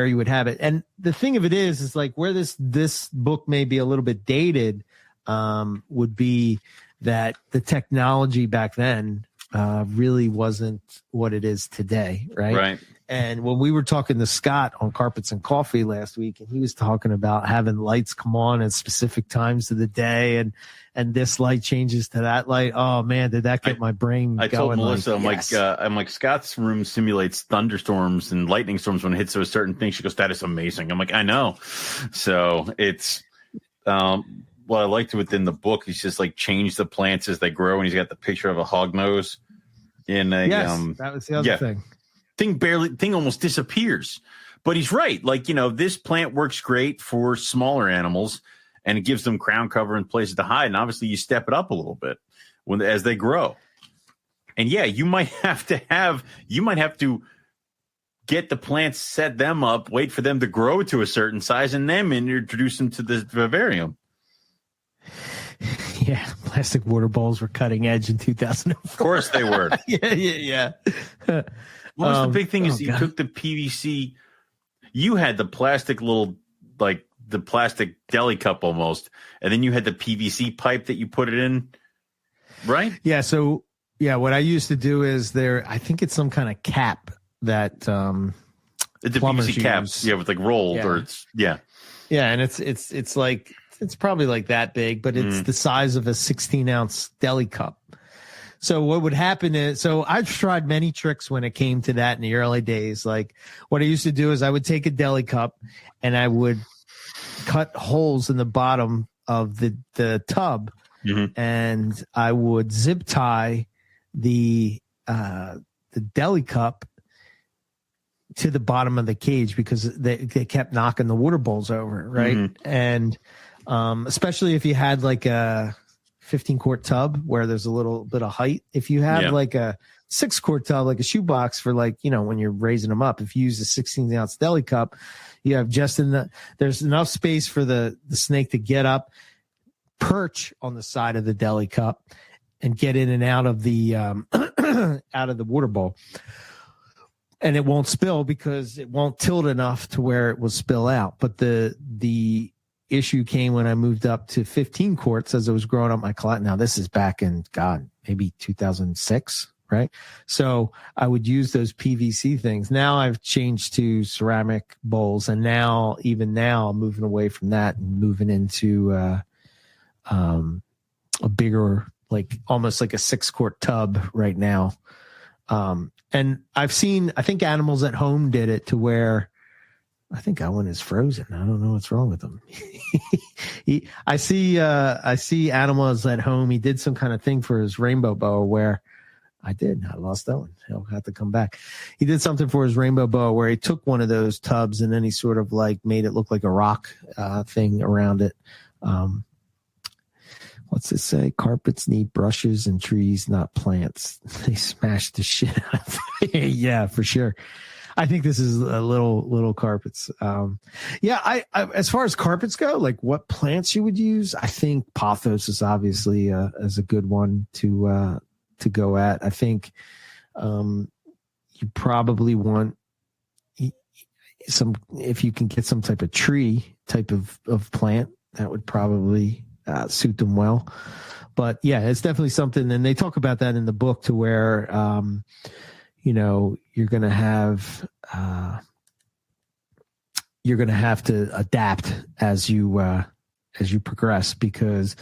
A: you would have it. And the thing of it is like where this book may be a little bit dated, would be that the technology back then really wasn't what it is today, right?
B: Right.
A: And when we were talking to Scott on Carpets and Coffee last week, and he was talking about having lights come on at specific times of the day, and this light changes to that light. Oh man, did that get my brain
B: I
A: going?
B: told Melissa, I'm like, Scott's room simulates thunderstorms and lightning storms when it hits to a certain thing. She goes, that is amazing. I'm like, I know. So it's what I liked within the book. He's just like changed the plants as they grow, and he's got the picture of a hognose in a
A: that was the other thing.
B: Thing almost disappears. But he's right. Like, this plant works great for smaller animals, and it gives them crown cover and places to hide. And obviously you step it up a little bit. as they grow. And yeah, you might have to get the plants, set them up, wait for them to grow to a certain size, and then introduce them to the vivarium.
A: Yeah, plastic water bowls were cutting edge in 2004.
B: Of course they were.
A: yeah.
B: Well, the big thing is you took the PVC. You had the plastic the plastic deli cup almost, and then you had the PVC pipe that you put it in, right?
A: Yeah. So what I used to do is I think it's some kind of cap that
B: it's a PVC cap, with like rolled or it's
A: and it's like it's probably like that big, but it's the size of a 16-ounce deli cup. So what would happen is, I've tried many tricks when it came to that in the early days. Like what I used to do is I would take a deli cup and I would cut holes in the bottom of the tub, and I would zip tie the deli cup to the bottom of the cage because they kept knocking the water bowls over, right? And especially if you had like a 15-quart tub where there's a little bit of height. If you have like a 6-quart tub, like a shoebox for when you're raising them up, if you use a 16-ounce deli cup, you have there's enough space for the snake to get up, perch on the side of the deli cup, and get in and out of the out of the water bowl. And it won't spill because it won't tilt enough to where it will spill out. But the issue came when I moved up to 15 quarts as I was growing up my collection. Now this is back in maybe 2006, right? So I would use those PVC things. Now I've changed to ceramic bowls, and now I'm moving away from that and moving into a bigger, like almost like a 6-quart tub right now. And I think Animals at Home did it to where I think Owen is frozen. I don't know what's wrong with him. I see Animals at Home. He did some kind of thing for his rainbow boa where I lost Owen. He'll have to come back. He did something for his rainbow boa where he took one of those tubs and then he sort of like made it look like a rock thing around it. What's it say? Carpets need brushes and trees, not plants. They smashed the shit out of it. Yeah, for sure. I think this is a little carpets. I as far as carpets go, like what plants you would use, I think pothos is obviously is a good one to go at. I think you probably want if you can get some type of tree type of plant, that would probably suit them well. But yeah, it's definitely something, and they talk about that in the book to where you're going to have to adapt as you progress, because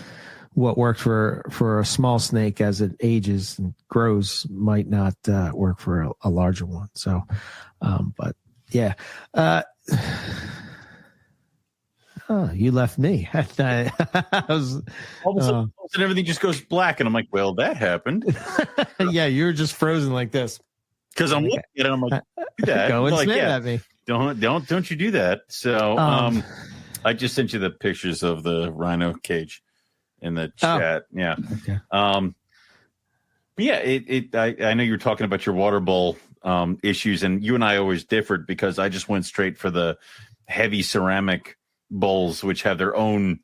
A: what worked for a small snake as it ages and grows might not work for a larger one. So but yeah. You left me. I was,
B: all of a sudden, everything just goes black, and I'm like, "Well, that happened."
A: Yeah, you were just frozen like this.
B: Because I'm looking at it, I'm like, "Do that."
A: Go and spit at me.
B: Don't you do that? So, I just sent you the pictures of the rhino cage in the chat. Yeah.
A: Okay.
B: I know you were talking about your water bowl issues, and you and I always differed because I just went straight for the heavy ceramic bowls, which have their own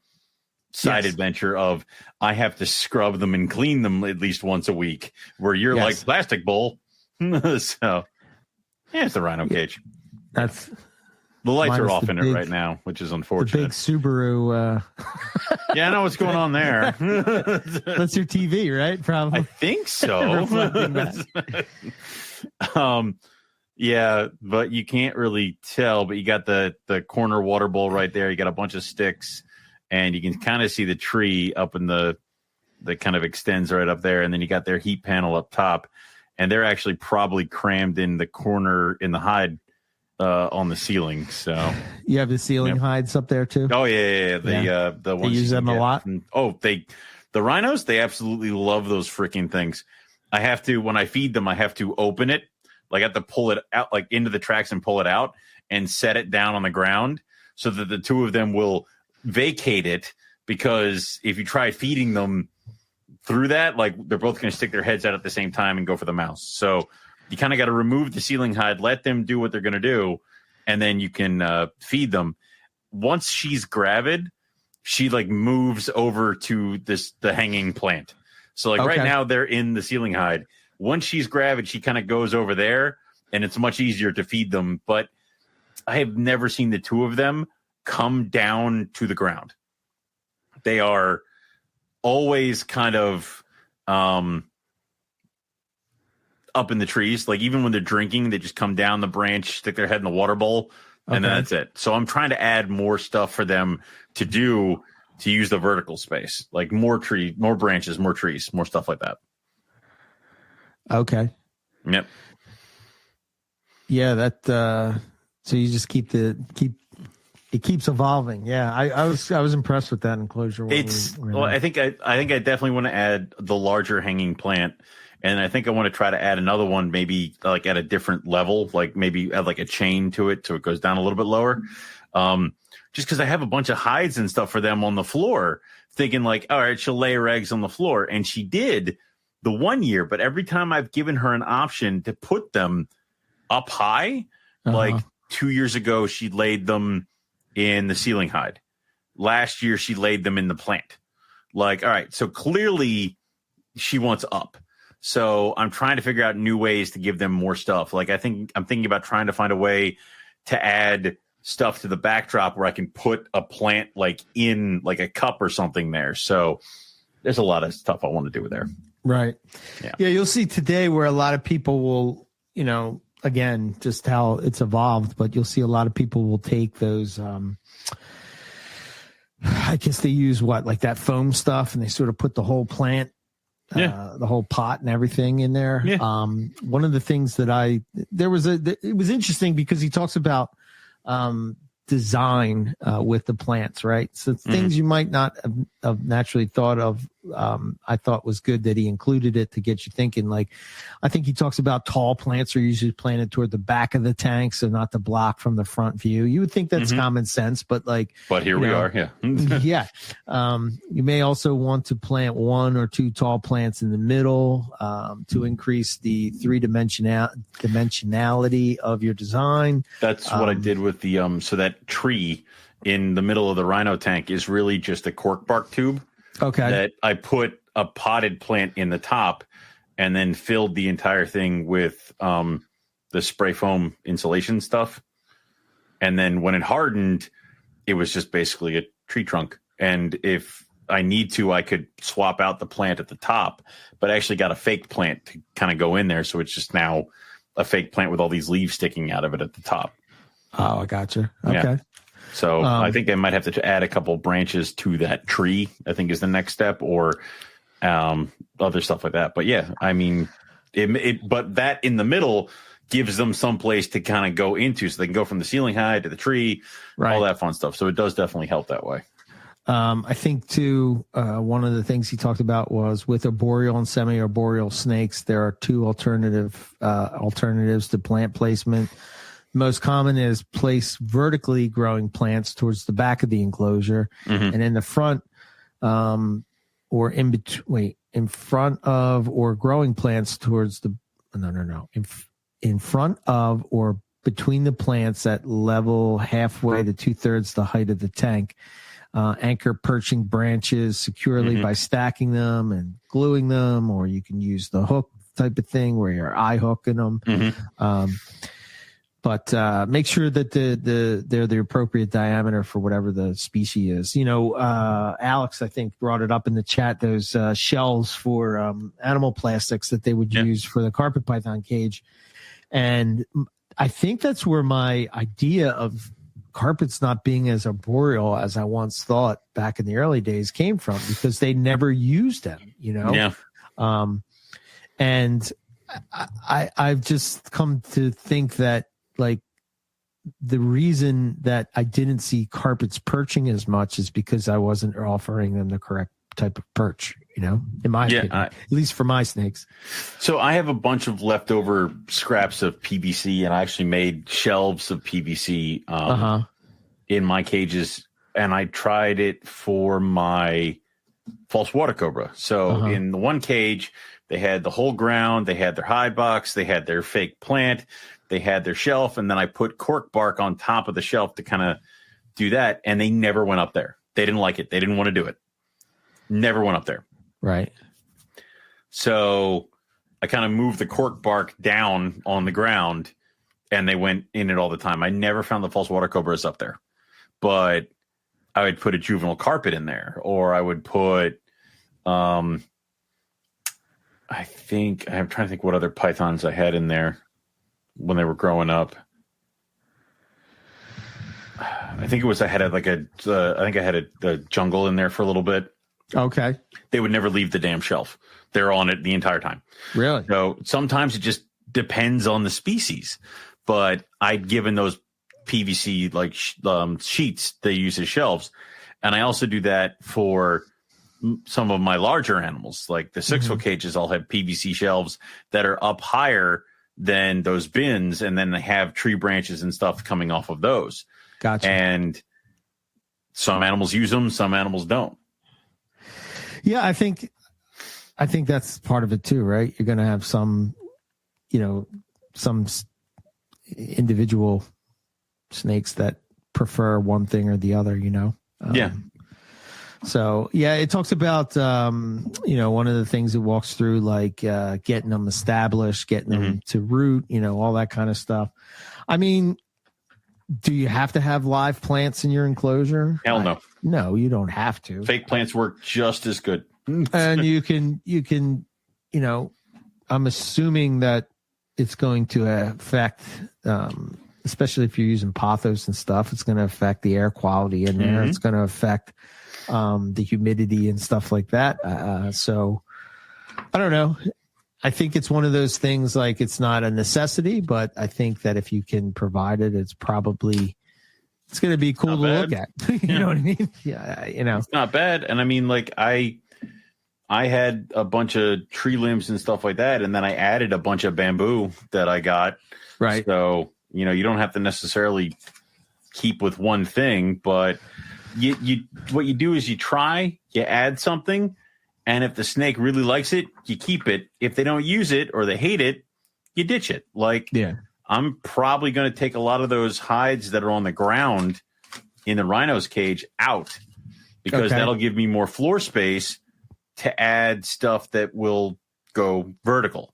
B: side adventure of I have to scrub them and clean them at least once a week, where you're like plastic bowl. So it's the rhino cage.
A: That's
B: the lights are off in it right now, which is unfortunate.
A: The big Subaru.
B: Yeah, I know what's going on there.
A: That's your TV, right? Probably.
B: I think so. Yeah, but you can't really tell. But you got the corner water bowl right there. You got a bunch of sticks, and you can kind of see the tree up in the kind of extends right up there. And then you got their heat panel up top, and they're actually probably crammed in the corner in the hide on the ceiling. So
A: you have the ceiling hides up there too.
B: Oh yeah. The ones
A: they use them a lot.
B: The rhinos, they absolutely love those freaking things. I have to, when I feed them, I have to open it. Like I have to pull it out, like into the tracks and pull it out and set it down on the ground so that the two of them will vacate it. Because if you try feeding them through that, like they're both going to stick their heads out at the same time and go for the mouse. So you kind of got to remove the ceiling hide, let them do what they're going to do, and then you can feed them. Once she's gravid, she like moves over to the hanging plant. So like right now they're in the ceiling hide. Once she's gravid, she kind of goes over there, and it's much easier to feed them. But I have never seen the two of them come down to the ground. They are always kind of up in the trees. Like even when they're drinking, they just come down the branch, stick their head in the water bowl, and then that's it. So I'm trying to add more stuff for them to do to use the vertical space, like more branches, more trees, more stuff like that.
A: Okay.
B: Yep.
A: Yeah, that so you just it keeps evolving. Yeah, I was impressed with that enclosure.
B: I think I definitely want to add the larger hanging plant, and I think I want to try to add another one, maybe like at a different level, like maybe add like a chain to it so it goes down a little bit lower. Just because I have a bunch of hides and stuff for them on the floor, thinking like, all right, she'll lay her eggs on the floor, and she did the 1 year. But every time I've given her an option to put them up high, like 2 years ago, she laid them in the ceiling hide. Last year, she laid them in the plant. Like, all right, so clearly she wants up. So I'm trying to figure out new ways to give them more stuff. Like I'm thinking about trying to find a way to add stuff to the backdrop where I can put a plant like in like a cup or something there. So there's a lot of stuff I want to do there.
A: Right. Yeah. You'll see today where a lot of people will, again, just how it's evolved, but you'll see a lot of people will take those, I guess they use like that foam stuff, and they sort of put the whole plant, the whole pot and everything in there. Yeah. One of the things that it was interesting because he talks about, design with the plants, right? So things you might not have naturally thought of. I thought was good that he included it to get you thinking. Like, I think he talks about tall plants are usually planted toward the back of the tank, so not to block from the front view. You would think that's common sense, but
B: here we are. Yeah.
A: Yeah. You may also want to plant one or two tall plants in the middle to increase the dimensionality of your design.
B: That's what I did with the so that tree in the middle of the rhino tank is really just a cork bark tube. Okay. That I put a potted plant in the top and then filled the entire thing with the spray foam insulation stuff. And then when it hardened, it was just basically a tree trunk. And if I need to, I could swap out the plant at the top, but I actually got a fake plant to kind of go in there. So it's just now a fake plant with all these leaves sticking out of it at the top.
A: Oh, I gotcha. Okay.
B: Yeah. So I think I might have to add a couple branches to that tree, I think is the next step, or other stuff like that. But yeah, I mean, but that in the middle gives them some place to kind of go into, so they can go from the ceiling high to the tree, all that fun stuff. So it does definitely help that way.
A: I think too, one of the things he talked about was with arboreal and semi-arboreal snakes, there are two alternatives to plant placement. Most common is place vertically growing plants towards the back of the enclosure, and in the front, or in front of, or growing plants towards in front of or between the plants at level halfway to 2/3 the height of the tank. Anchor perching branches securely by stacking them and gluing them, or you can use the hook type of thing where you're eye hooking them. But make sure that they're the appropriate diameter for whatever the species is. Alex, I think, brought it up in the chat, those shells for animal plastics that they would use for the carpet python cage. And I think that's where my idea of carpets not being as arboreal as I once thought back in the early days came from, because they never used them, Yeah. And I've just come to think that, like, the reason that I didn't see carpets perching as much is because I wasn't offering them the correct type of perch, in my opinion, at least for my snakes.
B: So I have a bunch of leftover scraps of PVC, and I actually made shelves of PVC in my cages, and I tried it for my false water cobra. So in the one cage, they had the whole ground, they had their hide box, they had their fake plant, they had their shelf, and then I put cork bark on top of the shelf to kind of do that, and they never went up there. They didn't like it. They didn't want to do it. Never went up there.
A: Right.
B: So I kind of moved the cork bark down on the ground, and they went in it all the time. I never found the false water cobras up there, but I would put a juvenile carpet in there, or I would put, I'm trying to think what other pythons I had in there when they were growing up. I think it was, I had a jungle in there for a little bit.
A: Okay.
B: They would never leave the damn shelf. They're on it the entire time.
A: Really?
B: So sometimes it just depends on the species, but I'd given those PVC sheets they use as shelves. And I also do that for some of my larger animals, like the 6-foot cages. I'll have PVC shelves that are up higher than those bins, and then they have tree branches and stuff coming off of those.
A: Gotcha.
B: And some animals use them, some animals don't.
A: Yeah, I think that's part of it too, right? You're going to have some individual snakes that prefer one thing or the other,
B: Yeah.
A: So yeah, it talks about, one of the things it walks through, like getting them established, getting them to root, all that kind of stuff. I mean, do you have to have live plants in your enclosure?
B: Hell no.
A: No, you don't have to.
B: Fake plants work just as good.
A: And you can, I'm assuming that it's going to affect, especially if you're using pothos and stuff, it's going to affect the air quality in there. It's going to affect the humidity and stuff like that. So I don't know. I think it's one of those things, like, it's not a necessity, but I think that if you can provide it, it's going to be cool to look at. You know what I mean? Yeah.
B: It's not bad. And I mean, like, I had a bunch of tree limbs and stuff like that, and then I added a bunch of bamboo that I got.
A: Right.
B: So, you don't have to necessarily keep with one thing, but what you do is you add something, and if the snake really likes it, you keep it. If they don't use it or they hate it, you ditch it. Like,
A: yeah.
B: I'm probably going to take a lot of those hides that are on the ground in the rhino's cage out, because that'll give me more floor space to add stuff that will go vertical.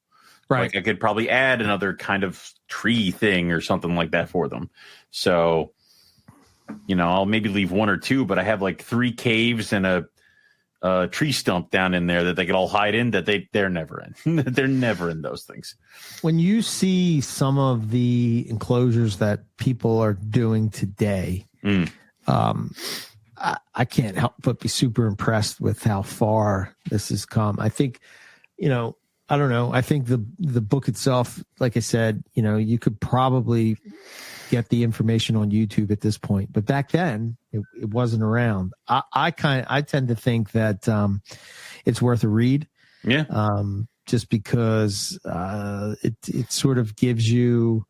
A: Right.
B: Like, I could probably add another kind of tree thing or something like that for them. So, I'll maybe leave one or two, but I have like 3 caves and a tree stump down in there that they could all hide in, that they're never in. They're never in those things.
A: When you see some of the enclosures that people are doing today, I can't help but be super impressed with how far this has come. I think, I don't know. I think the book itself, like I said, you could probably get the information on YouTube at this point, but back then it wasn't around. I tend to think that it's worth a read.
B: Yeah.
A: Just because it sort of gives you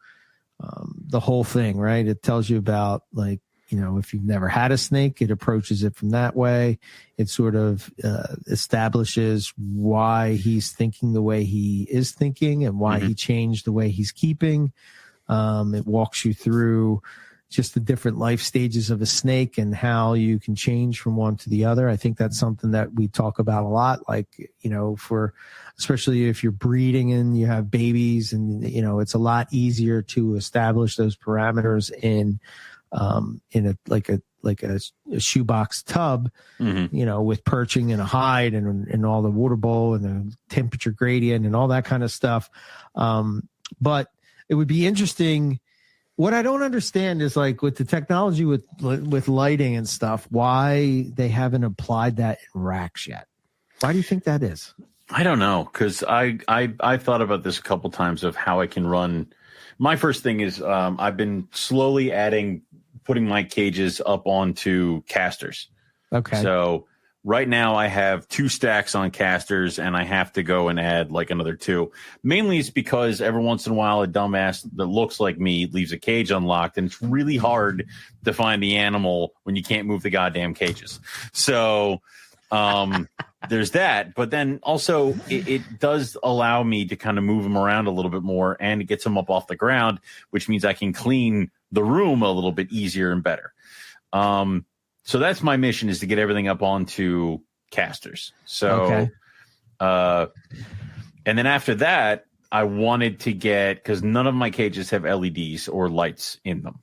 A: the whole thing, right? It tells you about, like, if you've never had a snake, it approaches it from that way. It sort of establishes why he's thinking the way he is thinking and why he changed the way he's keeping. It walks you through just the different life stages of a snake and how you can change from one to the other. I think that's something that we talk about a lot, like, especially if you're breeding and you have babies, and, it's a lot easier to establish those parameters in a shoebox tub, with perching and a hide and all the water bowl and the temperature gradient and all that kind of stuff. But it would be interesting. What I don't understand is, like, with the technology with lighting and stuff, why they haven't applied that in racks yet. Why do you think that is?
B: I don't know, because I thought about this a couple times of how I can run. My first thing is I've been slowly putting my cages up onto casters. Okay. So right now I have 2 stacks on casters, and I have to go and add like another 2. Mainly it's because every once in a while a dumbass that looks like me leaves a cage unlocked, and it's really hard to find the animal when you can't move the goddamn cages. So There's that, but then also it does allow me to kind of move them around a little bit more, and it gets them up off the ground, which means I can clean the room a little bit easier and better. So that's my mission, is to get everything up onto casters. So, and then after that, I wanted to get, because none of my cages have LEDs or lights in them.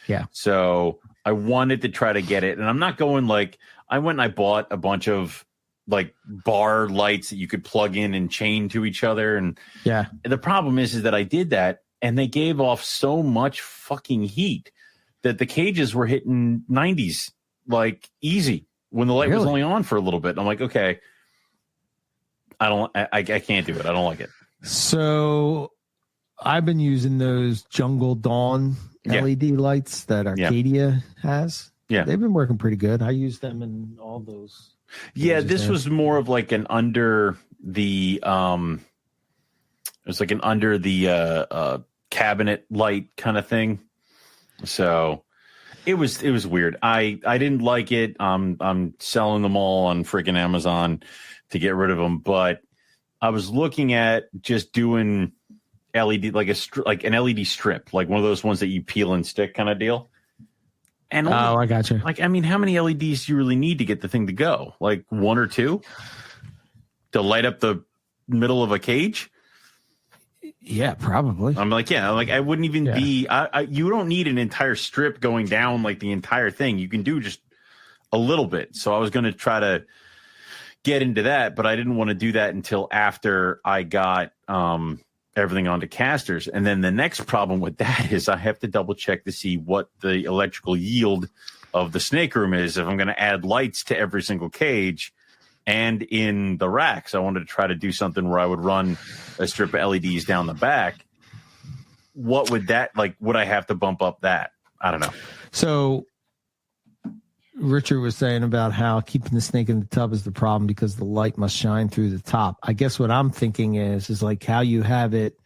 A: Yeah.
B: So I wanted to try to get it, and I'm not going like, I went and I bought a bunch of like bar lights that you could plug in and chain to each other. And
A: yeah,
B: the problem is that I did that, and they gave off so much fucking heat that the cages were hitting 90s like easy when the light was only on for a little bit. And I'm like, okay, I can't do it. I don't like it.
A: So I've been using those Jungle Dawn LED lights that Arcadia has.
B: Yeah.
A: They've been working pretty good. I use them in all those.
B: Yeah, this was more of like an under the it was like an under the cabinet light kind of thing. So it was weird. I didn't like it. I'm selling them all on freaking Amazon to get rid of them, but I was looking at just doing LED, like an LED strip, like one of those ones that you peel and stick kind of deal. And
A: I got you.
B: Like, I mean, how many LEDs do you really need to get the thing to go? Like one or two to light up the middle of a cage?
A: Yeah, probably.
B: I'm like, I wouldn't even be. You don't need an entire strip going down like the entire thing. You can do just a little bit. So I was going to try to get into that, but I didn't want to do that until after I got everything onto casters. And then the next problem with that is I have to double check to see what the electrical yield of the snake room is if I'm going to add lights to every single cage and in the racks. I wanted to try to do something where I would run a strip of LEDs down the back. What would that, like, would I have to bump up that? I don't know.
A: So Richard was saying about how keeping the snake in the tub is the problem because the light must shine through the top. I guess what I'm thinking is like how you have it,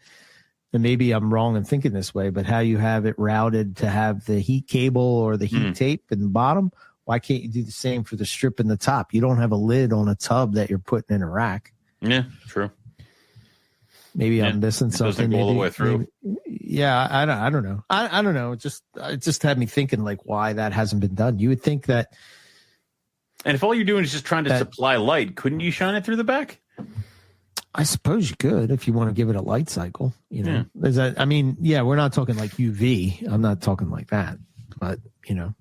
A: and maybe I'm wrong in thinking this way, but how you have it routed to have the heat cable or the heat tape in the bottom. Why can't you do the same for the strip in the top? You don't have a lid on a tub that you're putting in a rack.
B: Yeah, true.
A: Maybe I'm missing something.
B: Doesn't go all the way through.
A: I don't know. I don't know. It just had me thinking like why that hasn't been done. You would think that.
B: And if all you're doing is just trying to supply light, couldn't you shine it through the back?
A: I suppose you could if you want to give it a light cycle. You know, there's that. I mean, we're not talking like UV. I'm not talking like that, but you know,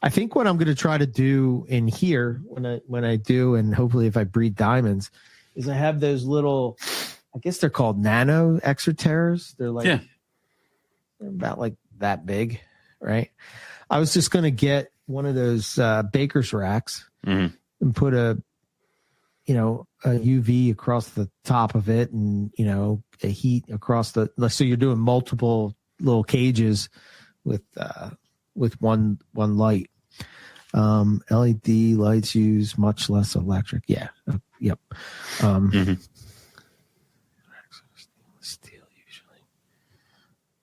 A: I think what I'm going to try to do in here when I do, and hopefully if I breed diamonds, is I have those little, I guess they're called nano exoterras. They're like, they're about like that big, right? I was just going to get one of those baker's racks and put a UV across the top of it, and a heat across the. So you're doing multiple little cages with one light. LED lights use much less electric. Yeah. Yep. Steel usually.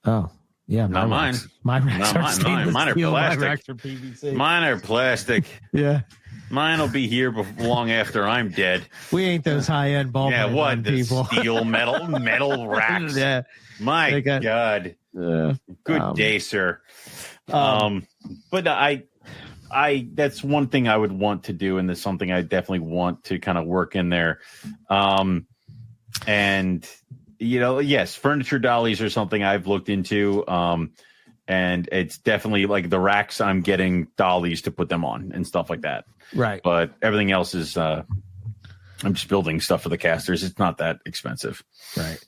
A: Oh, yeah.
B: Not mine.
A: My racks are stainless
B: mine are
A: steel.
B: plastic.
A: My racks are PVC.
B: Mine are plastic.
A: Yeah.
B: Mine will be here long after I'm dead.
A: We ain't those high-end ball people.
B: Steel metal racks.
A: Yeah.
B: My God. Good day, sir. But I that's one thing I would want to do, and that's something I definitely want to kind of work in there. And yes, furniture dollies are something I've looked into. And it's definitely like the racks, I'm getting dollies to put them on and stuff like that.
A: Right.
B: But everything else is I'm just building stuff for the casters. It's not that expensive.
A: Right.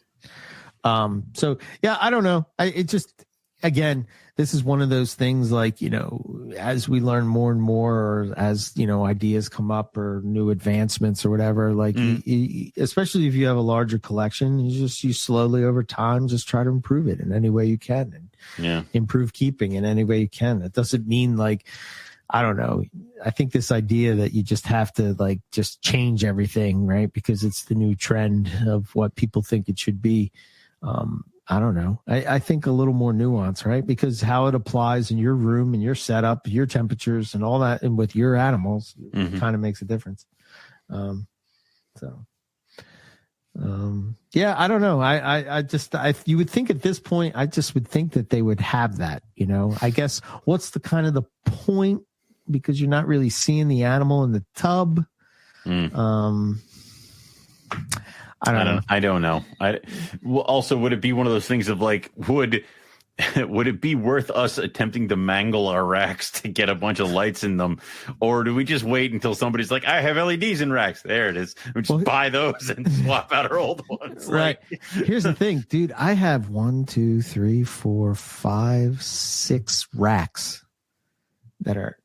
A: So yeah, I don't know. Again, this is one of those things like, as we learn more and more, or as, ideas come up or new advancements or whatever, like, especially if you have a larger collection, you slowly over time, just try to improve it in any way you can and improve keeping in any way you can. That doesn't mean like, I don't know. I think this idea that you just have to like, just change everything, right? Because it's the new trend of what people think it should be. I don't know. I think a little more nuance, right? Because how it applies in your room and your setup, your temperatures and all that, and with your animals, kind of makes a difference. Yeah, I don't know. You would think at this point, I just would think that they would have that, I guess what's the kind of the point, because you're not really seeing the animal in the tub. I don't know. Also, would it be one of those things of like, would it be worth us attempting to mangle our racks to get a bunch of lights in them? Or do we just wait until somebody's like, I have LEDs in racks? There it is. We just buy those and swap out our old ones. Right. Here's the thing, dude. I have 1, 2, 3, 4, 5, 6 racks that are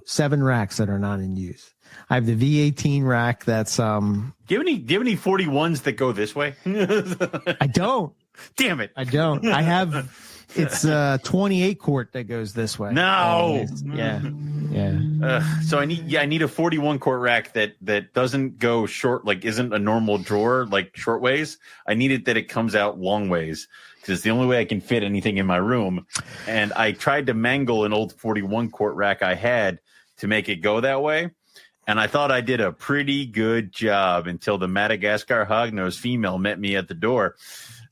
A: 7 racks that are not in use. I have the V18 rack that's
B: Do you have any 41s that go this way?
A: I don't.
B: Damn it.
A: I don't. I have it's 28 quart that goes this way.
B: No.
A: Yeah.
B: So I need a 41 quart rack that doesn't go short, like isn't a normal drawer, like short ways. I need it that it comes out long ways, because it's the only way I can fit anything in my room. And I tried to mangle an old 41 quart rack I had to make it go that way. And I thought I did a pretty good job until the Madagascar hognose female met me at the door.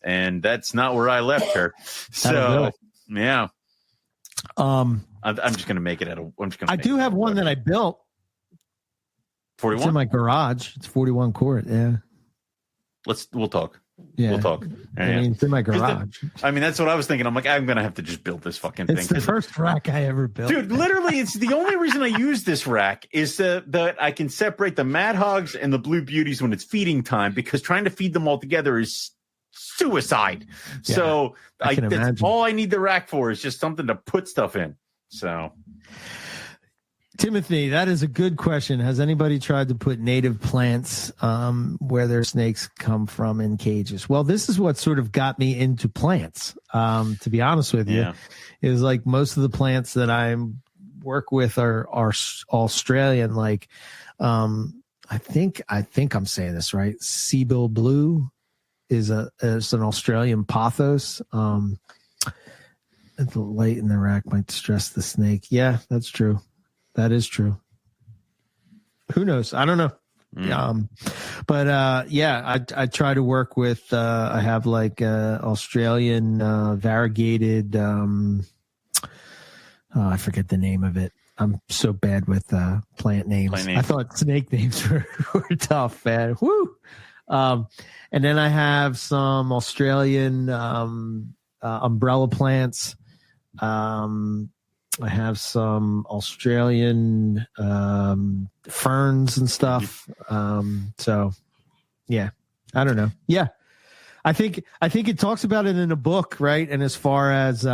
B: And that's not where I left her. So, yeah. I'm just going to make it I
A: do have one that I built.
B: 41?
A: It's in my garage. It's 41 quart. Yeah.
B: We'll talk.
A: Yeah.
B: We'll talk.
A: It's in my garage.
B: That's what I was thinking. I'm like, I'm going to have to just build this fucking thing.
A: It's the first rack I ever built.
B: Dude, literally, it's the only reason I use this rack is that I can separate the Mad Hogs and the Blue Beauties when it's feeding time, because trying to feed them all together is suicide. Yeah, so that's all I need the rack for, is just something to put stuff in. So,
A: Timothy, that is a good question. Has anybody tried to put native plants where their snakes come from in cages? Well, this is what sort of got me into plants, to be honest with you. Is like most of the plants that I work with are Australian. Like, I think I'm saying this right. Seabill Blue is an Australian pothos. The light in the rack might stress the snake. Yeah, that's true. That is true. Who knows? I don't know. I try to work with, I have like Australian variegated, I forget the name of it. I'm so bad with plant names. I thought snake names were tough, man. Woo! And then I have some Australian umbrella plants. I have some Australian ferns and stuff. So, yeah, I don't know. Yeah, I think it talks about it in a book, right? And as far as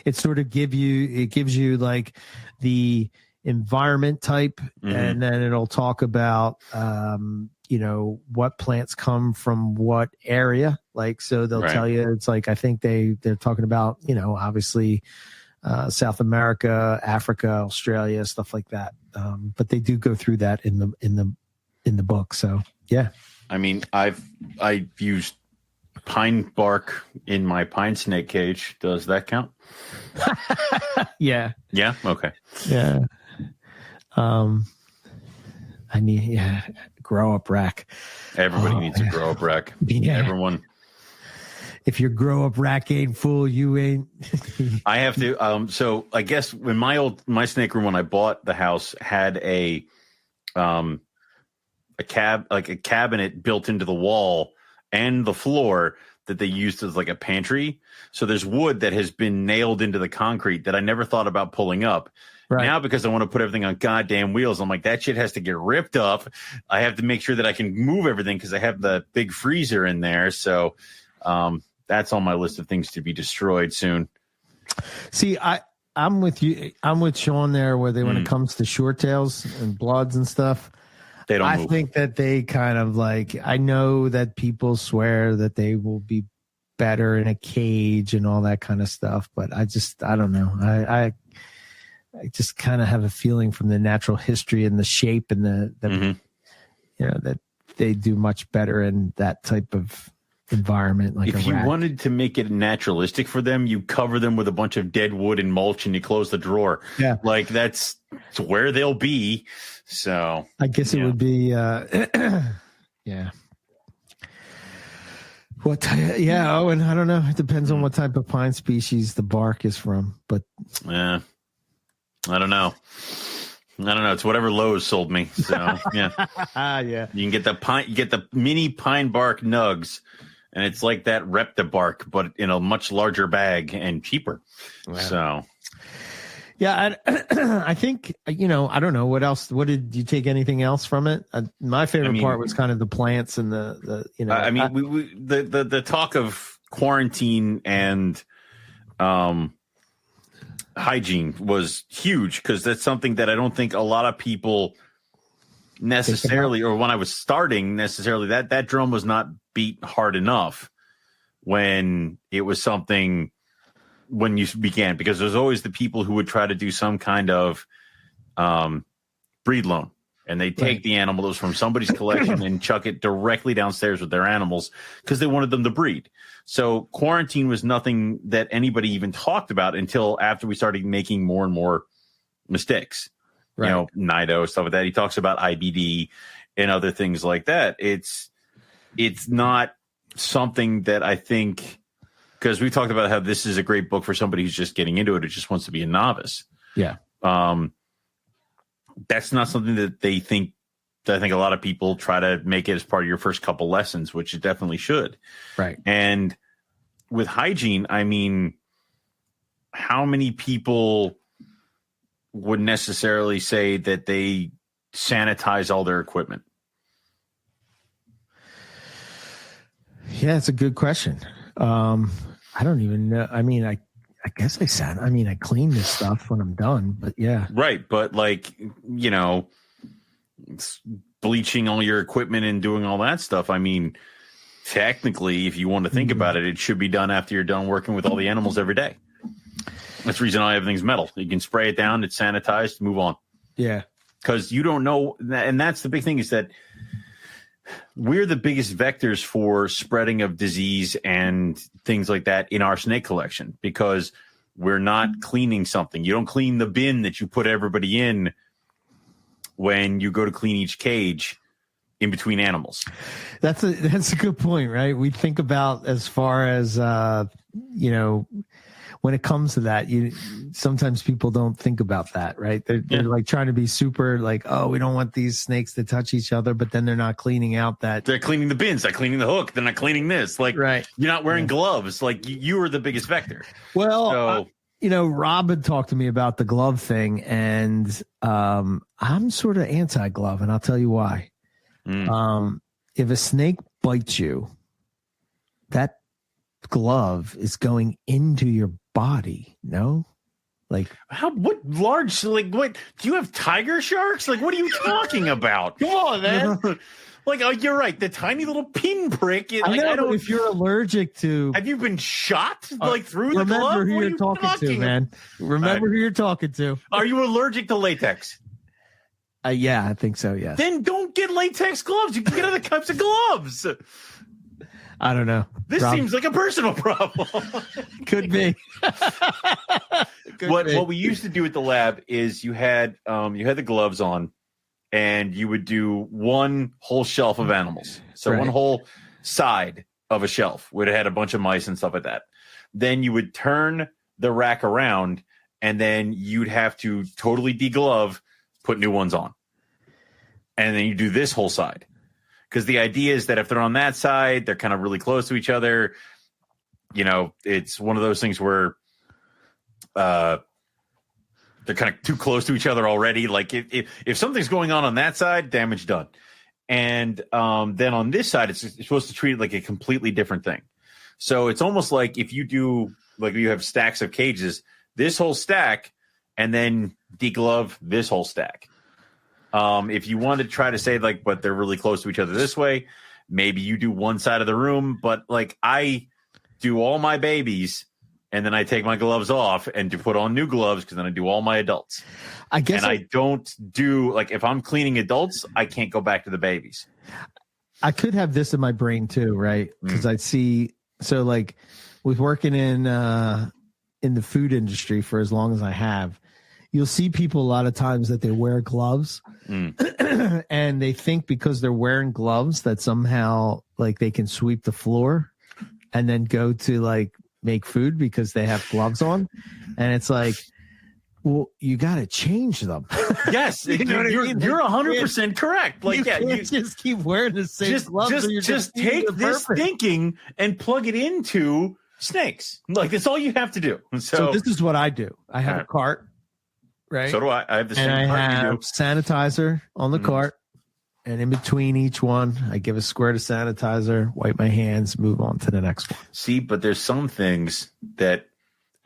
A: it sort of gives you like the environment type, and then it'll talk about what plants come from what area. Like, so they'll tell you, it's like, I think they're talking about, obviously South America, Africa, Australia, stuff like that. But they do go through that in the book. So yeah.
B: I've used pine bark in my pine snake cage. Does that count?
A: Yeah.
B: Yeah. Okay.
A: Yeah. I need grow up rack.
B: Everybody needs a grow up rack.
A: Yeah.
B: Everyone.
A: If your grow up rack ain't full, you ain't.
B: I have to. So I guess when my snake room, when I bought the house, had a cabinet built into the wall and the floor that they used as like a pantry. So there's wood that has been nailed into the concrete that I never thought about pulling up. Right. Now, because I want to put everything on goddamn wheels, I'm like, that shit has to get ripped up. I have to make sure that I can move everything because I have the big freezer in there. So that's on my list of things to be destroyed soon.
A: See, I'm with you. I'm with Sean there, when it comes to short tails and bloods and stuff,
B: they don't move.
A: I think that they kind of like, I know that people swear that they will be better in a cage and all that kind of stuff, but I don't know. I just kind of have a feeling from the natural history and the shape and the that they do much better in that type of environment. Like
B: if
A: a
B: you
A: rat.
B: wanted to make it naturalistic for them, you cover them with a bunch of dead wood and mulch, and you close the drawer.
A: Yeah,
B: like that's where they'll be. So
A: I guess it would be. Yeah. What? Yeah. Oh, and I don't know. It depends on what type of pine species the bark is from. But
B: yeah, I don't know. It's whatever Lowe's sold me. So yeah,
A: yeah.
B: you can get the pine. You get the mini pine bark nugs, and it's like that Repta bark, but in a much larger bag and cheaper. Wow. So.
A: Yeah, I think, I don't know what else. What did you take anything else from it? My favorite part was kind of the plants and the
B: the talk of quarantine and hygiene was huge, because that's something that I don't think a lot of people necessarily, or when I was starting necessarily, that drum was not beat hard enough when it was something. When you began, because there's always the people who would try to do some kind of breed loan, and they take the animals from somebody's collection and chuck it directly downstairs with their animals because they wanted them to breed. So quarantine was nothing that anybody even talked about until after we started making more and more mistakes. Right. NIDO, stuff like that. He talks about IBD and other things like that. It's not something that I think, because we talked about how this is a great book for somebody who's just getting into it, who just wants to be a novice.
A: Yeah.
B: That's not something that they think. I think a lot of people try to make it as part of your first couple lessons, which it definitely should.
A: Right.
B: And with hygiene, I mean, how many people would necessarily say that they sanitize all their equipment?
A: Yeah, it's a good question. I don't even know. I mean, I guess I clean this stuff when I'm done, but yeah.
B: Right. But bleaching all your equipment and doing all that stuff. I mean, technically, if you want to think about it, it should be done after you're done working with all the animals every day. That's the reason everything's metal. You can spray it down, it's sanitized, move on.
A: Yeah.
B: Because you don't know. And that's the big thing, is that we're the biggest vectors for spreading of disease and things like that in our snake collection, because we're not cleaning something. You don't clean the bin that you put everybody in when you go to clean each cage in between animals. That's
A: a good point, right? We think about, as far as, when it comes to that, sometimes people don't think about that, right? They're like trying to be super like, oh, we don't want these snakes to touch each other, but then they're not cleaning out that.
B: They're cleaning the bins, they're cleaning the hook, they're not cleaning this. Like, right. You're not wearing gloves. Like, you are the biggest vector.
A: Well, Rob had talked to me about the glove thing, and I'm sort of anti-glove, and I'll tell you why. If a snake bites you, that glove is going into your body. No, like
B: what do you have tiger sharks? Like, what are you talking about? Come on, man. Like, oh, you're right, the tiny little pinprick.
A: I know, if you're allergic to,
B: have you been shot through the glove?
A: Remember who you're talking to, man. Remember who you're talking to.
B: Are you allergic to latex?
A: Yeah, I think so. Yes.
B: Then don't get latex gloves. You can get other types of gloves.
A: I don't know.
B: This seems like a personal problem.
A: Could be.
B: What we used to do at the lab is you had the gloves on, and you would do one whole shelf of animals. So one whole side of a shelf would have had a bunch of mice and stuff like that. Then you would turn the rack around, and then you'd have to totally deglove, put new ones on. And then you do this whole side. Because the idea is that if they're on that side, they're kind of really close to each other. It's one of those things where they're kind of too close to each other already. Like, if something's going on that side, damage done. And then on this side, it's supposed to treat it like a completely different thing. So it's almost like if you do, like, you have stacks of cages, this whole stack, and then deglove this whole stack. If you want to try to say, like, but they're really close to each other this way, maybe you do one side of the room. But, like, I do all my babies, and then I take my gloves off and to put on new gloves, because then I do all my adults. I don't do, like, if I'm cleaning adults, I can't go back to the babies.
A: I could have this in my brain too, right? Because I see, so like with working in the food industry for as long as I have, you'll see people a lot of times that they wear gloves and they think because they're wearing gloves that somehow like they can sweep the floor and then go to like make food because they have gloves on. And it's like, well, you got to change them.
B: Yes,
A: You know what I mean?
B: you're 100% correct. Like,
A: you
B: yeah,
A: can't just keep wearing the same gloves.
B: Just take this thinking and plug it into snakes. Like, that's all you have to do.
A: So this is what I do. I have a cart, right?
B: So do I. I have the same
A: and
B: cart
A: I have
B: you do.
A: sanitizer on the cart, and in between each one, I give a squirt of sanitizer, wipe my hands, move on to the next one.
B: See, but there's some things that,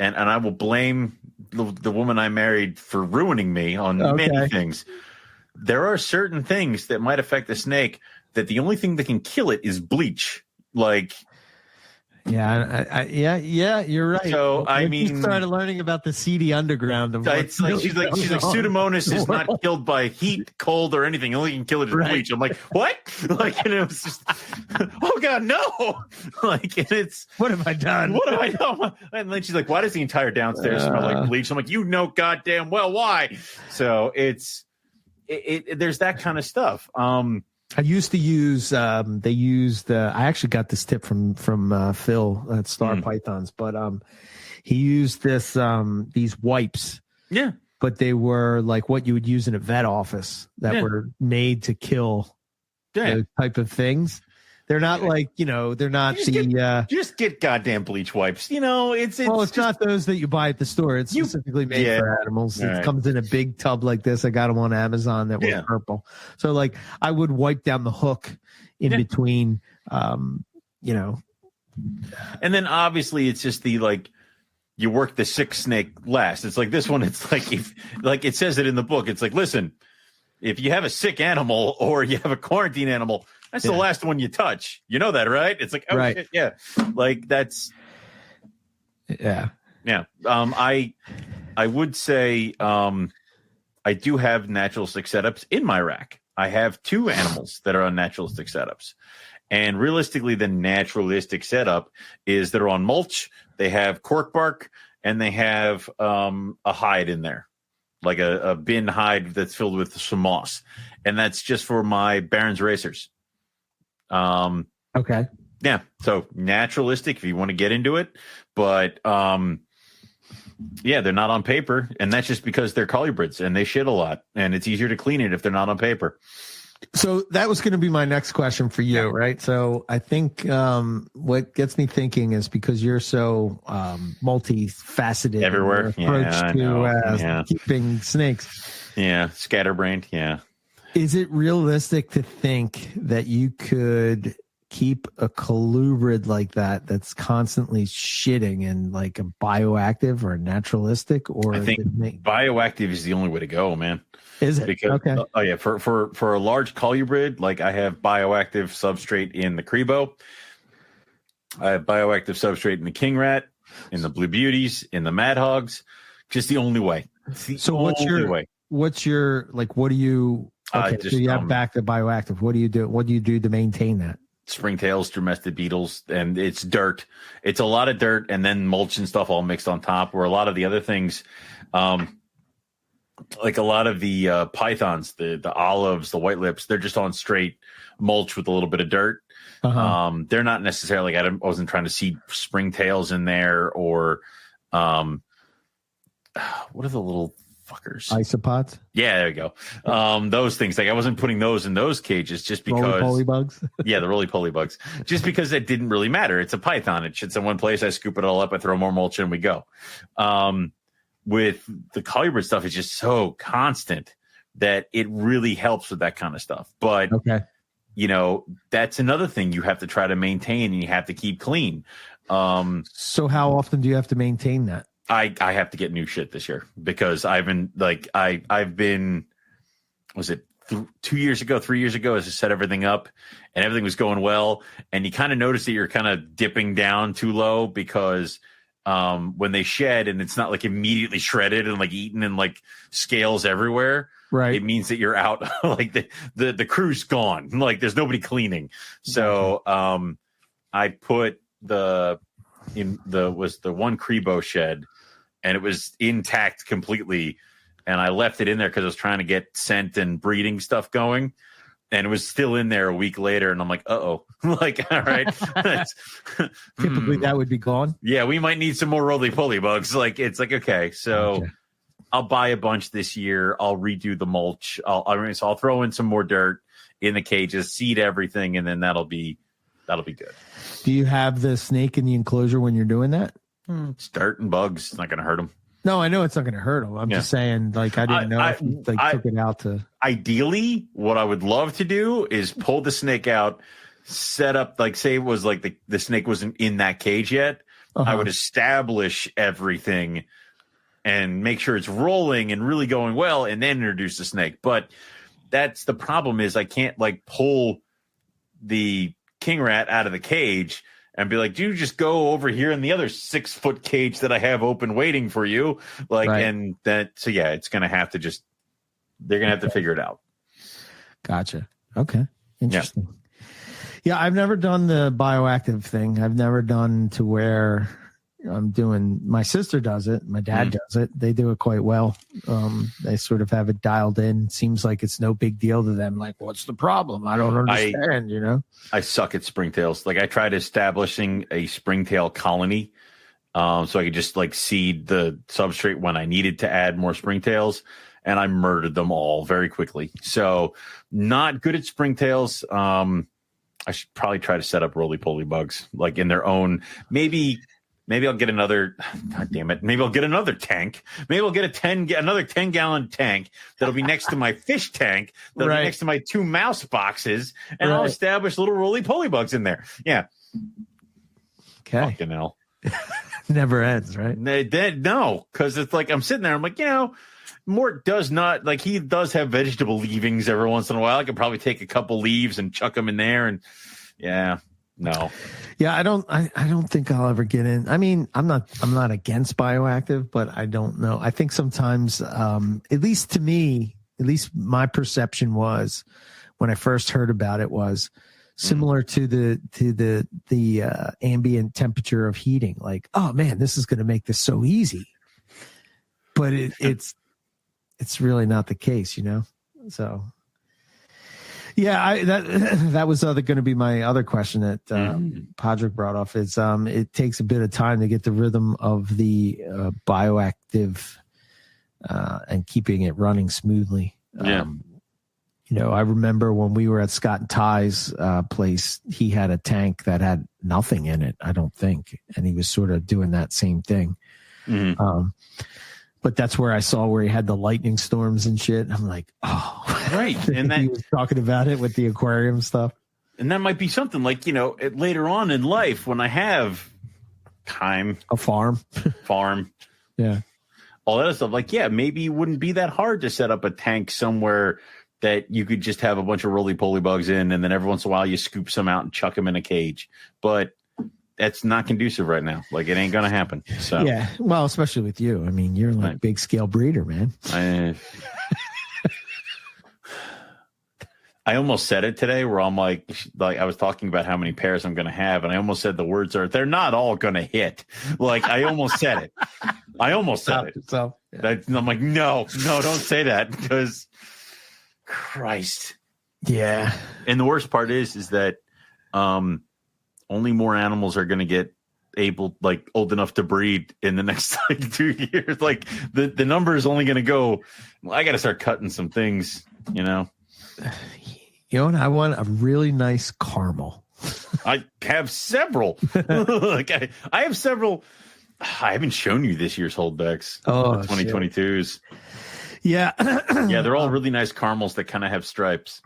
B: and I will blame the woman I married for ruining me on many things. There are certain things that might affect the snake that the only thing that can kill it is bleach. Like,
A: yeah, you're right.
B: So I mean,
A: you started learning about the seedy underground of
B: it's like she's like Pseudomonas is not killed by heat, cold, or anything. The only can kill it is bleach. I'm like, what? Like, and it was just, oh god, no! Like, and it's,
A: what have I done?
B: What have I done? And then she's like, why does the entire downstairs smell like bleach? I'm like, you know, goddamn well why. So it's there's that kind of stuff.
A: I used to use they used I actually got this tip from Phil at Star Pythons, but he used these wipes.
B: Yeah.
A: But they were like what you would use in a vet office that were made to kill those type of things. They're not like, you know, they're not
B: just get goddamn bleach wipes. You know, it's
A: just not those that you buy at the store. It's specifically made for animals. It comes in a big tub like this. I got them on Amazon that were purple. So like I would wipe down the hook in between, you know.
B: And then obviously it's just the like, you work the sick snake last. It's like this one. It's like, if like it says it in the book, it's like, listen, if you have a sick animal or you have a quarantine animal, that's the last one you touch. You know that, right? It's like, oh, shit, yeah. Like that's,
A: yeah.
B: I would say I do have naturalistic setups in my rack. I have 2 animals that are on naturalistic setups. And realistically, the naturalistic setup is they're on mulch, they have cork bark, and they have a hide in there, like a bin hide that's filled with some moss. And that's just for my Barron's racers.
A: Okay.
B: Yeah. So naturalistic if you want to get into it, but they're not on paper, and that's just because they're colubrids and they shit a lot, and it's easier to clean it if they're not on paper.
A: So that was going to be my next question for you, right? So I think what gets me thinking is because you're so multifaceted
B: everywhere
A: approach to keeping snakes.
B: Yeah, scatterbrained. Yeah.
A: Is it realistic to think that you could keep a colubrid like that that's constantly shitting and like a bioactive or a naturalistic? Or
B: I think bioactive is the only way to go, man.
A: Is it?
B: Because,
A: okay.
B: For a large colubrid, like I have bioactive substrate in the Crebo. I have bioactive substrate in the king rat, in the blue beauties, in the mad hogs. Just the only way.
A: So what's your like? What do you? Okay, so you have back to bioactive. What do you do? What do you do to maintain that?
B: Springtails, domestic beetles, and it's dirt. It's a lot of dirt, and then mulch and stuff all mixed on top. Where a lot of the other things, like a lot of the pythons, the olives, the white lips, they're just on straight mulch with a little bit of dirt. They're not necessarily. I wasn't trying to see springtails in there or what are the little fuckers?
A: Isopods.
B: Yeah, there you go. Those things. Like I wasn't putting those in those cages just because
A: roly-poly bugs.
B: Yeah, the roly-poly bugs. Just because it didn't really matter. It's a python. It shits in one place. I scoop it all up. I throw more mulch in. We go. With the colubrid stuff, it's just so constant that it really helps with that kind of stuff. But you know, that's another thing you have to try to maintain and you have to keep clean.
A: So how often do you have to maintain that?
B: I have to get new shit this year because I've been like I've been was it 3 years ago as I set everything up and everything was going well, and you kind of notice that you're kind of dipping down too low because when they shed and it's not like immediately shredded and like eaten and like scales everywhere.
A: Right.
B: It means that you're out. Like the crew's gone. Like there's nobody cleaning. So I put the one Crebo shed, and it was intact completely. And I left it in there because I was trying to get scent and breeding stuff going. And it was still in there a week later. And I'm like, uh-oh. Like, all right.
A: Typically that would be gone.
B: Yeah, we might need some more roly-poly bugs. Like, it's like, okay, so I'll buy a bunch this year. I'll redo the mulch. So I'll throw in some more dirt in the cages, seed everything, and then that'll be good.
A: Do you have the snake in the enclosure when you're doing that?
B: It's dirt and bugs. It's not going to hurt them.
A: No, I know it's not going to hurt them. I'm just saying, like, I didn't know if you took it out to.
B: Ideally, what I would love to do is pull the snake out, set up, like, say it was like the snake wasn't in that cage yet. I would establish everything and make sure it's rolling and really going well, and then introduce the snake. But that's the problem is I can't like pull the king rat out of the cage and be like, dude, just go over here in the other 6-foot cage that I have open waiting for you. Like, and that, so yeah, it's going to have to they're going to have to figure it out.
A: Gotcha. Okay. Interesting. Yeah. I've never done the bioactive thing. I've never done to where I'm doing, my sister does it. My dad does it. They do it quite well. They sort of have it dialed in. Seems like it's no big deal to them. Like, what's the problem? I don't understand, you know?
B: I suck at springtails. Like I tried establishing a springtail colony. So I could just like seed the substrate when I needed to add more springtails, and I murdered them all very quickly. So not good at springtails. I should probably try to set up roly-poly bugs like in their own, maybe I'll get another. God damn it! Maybe I'll get another tank. Maybe I'll get another 10-gallon tank that'll be next to my fish tank. That'll be next to my 2 mouse boxes, and I'll establish little roly-poly bugs in there. Yeah.
A: Okay.
B: Fucking hell.
A: Never ends, right?
B: No, because it's like I'm sitting there. I'm like, Mort does not like he does have vegetable leavings every once in a while. I could probably take a couple leaves and chuck them in there, and no. Yeah,
A: I don't think I'll ever get in. I mean, I'm not against bioactive, but I don't know. I think sometimes, at least to me, at least my perception was when I first heard about it was similar to the ambient temperature of heating. Like, oh man, this is going to make this so easy. But it's really not the case, you know? So yeah, that was going to be my other question that Padraig brought off. Is it takes a bit of time to get the rhythm of the bioactive and keeping it running smoothly. I remember when we were at Scott and Ty's place, he had a tank that had nothing in it, I don't think, and he was sort of doing that same thing. But that's where I saw where he had the lightning storms and shit. I'm like, oh,
B: right. And
A: he was talking about it with the aquarium stuff.
B: And that might be something like, later on in life when I have time,
A: a farm,
B: yeah, all that stuff. Like, yeah, maybe it wouldn't be that hard to set up a tank somewhere that you could just have a bunch of roly-poly bugs in, and then every once in a while you scoop some out and chuck them in a cage. But that's not conducive right now. Like, it ain't going to happen. So
A: yeah, well, especially with you. I mean, you're like big scale breeder, man.
B: I almost said it today where I'm like I was talking about how many pairs I'm going to have, and I almost said the words they're not all going to hit. Like, I almost said it.
A: So
B: yeah. I'm like, no, don't say that, because Christ.
A: Yeah.
B: And the worst part is that only more animals are going to get old enough to breed in the next 2 years. Like the number is only going to go. Well, I got to start cutting some things, You know
A: what? I want a really nice caramel.
B: I have several. I have several. I haven't shown you this year's holdbacks.
A: Oh,
B: 2022s.
A: Yeah.
B: Yeah, they're all really nice caramels that kind of have stripes.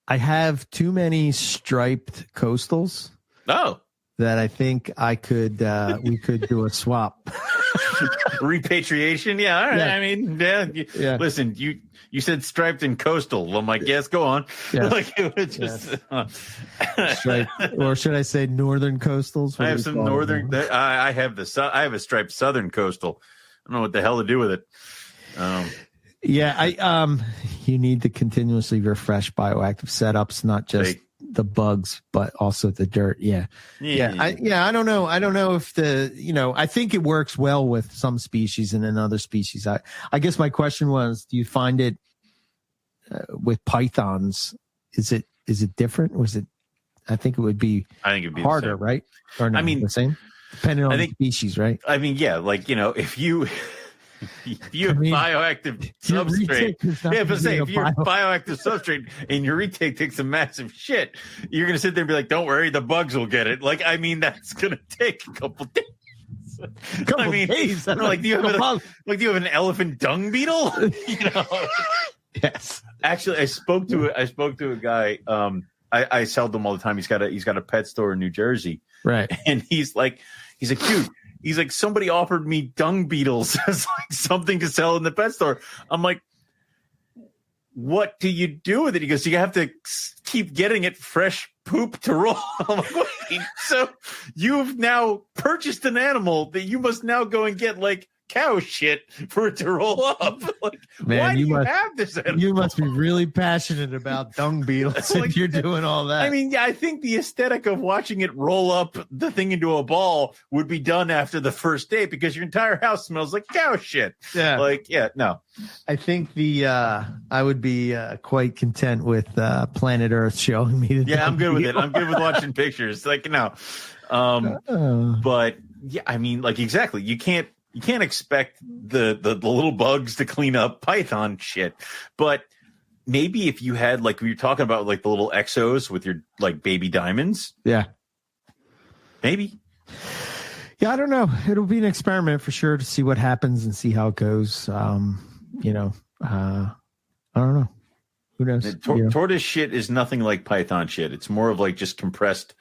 A: I have too many striped coastals.
B: Oh.
A: That I think I could we could do a swap.
B: Repatriation. Yeah. All right.
A: Yeah.
B: I mean, yeah. Listen, you said striped and coastal. I'm like, yes, go on.
A: Yes.
B: Like it was just
A: striped, or should I say northern coastals?
B: I have some northern. I have a striped southern coastal. I don't know what the hell to do with it.
A: You need to continuously refresh bioactive setups, not just the bugs, but also the dirt. I don't know. I don't know if I think it works well with some species and in other species. I guess my question was, do you find it with pythons? Is it different? Was it? I think it would be.
B: I think it'd be
A: harder, right? Or no, the same, depending on the species, right?
B: I mean, yeah, like if you. If you have bioactive substrate, if you're bioactive substrate and your retake takes a massive shit, you're gonna sit there and be like, "Don't worry, the bugs will get it." Like, I mean, that's gonna take a couple days.
A: Days.
B: Like, do you have an elephant dung beetle?
A: Yes.
B: Actually, I spoke to a guy. I sell them all the time. He's got a pet store in New Jersey,
A: right?
B: And he's like, dude. He's like, somebody offered me dung beetles as like something to sell in the pet store. I'm like, what do you do with it? He goes, you have to keep getting it fresh poop to roll. I'm like, wait, so you've now purchased an animal that you must now go and get like cow shit for it to roll up. Like, man, why do you have this animal?
A: You must be really passionate about dung beetles
B: like,
A: if you're doing all that.
B: I mean, yeah, I think the aesthetic of watching it roll up the thing into a ball would be done after the first day because your entire house smells like cow shit.
A: Yeah.
B: Like, yeah, no.
A: I think I would be quite content with Planet Earth showing me the
B: I'm good with it. I'm good with watching pictures. Like, no. But yeah, I mean, like, exactly. You can't expect the little bugs to clean up python shit. But maybe if you had, like, we were talking about, like, the little exos with your, like, baby diamonds.
A: Yeah.
B: Maybe.
A: Yeah, I don't know. It'll be an experiment for sure to see what happens and see how it goes. I don't know. Who knows?
B: Tortoise shit is nothing like python shit. It's more of like just compressed.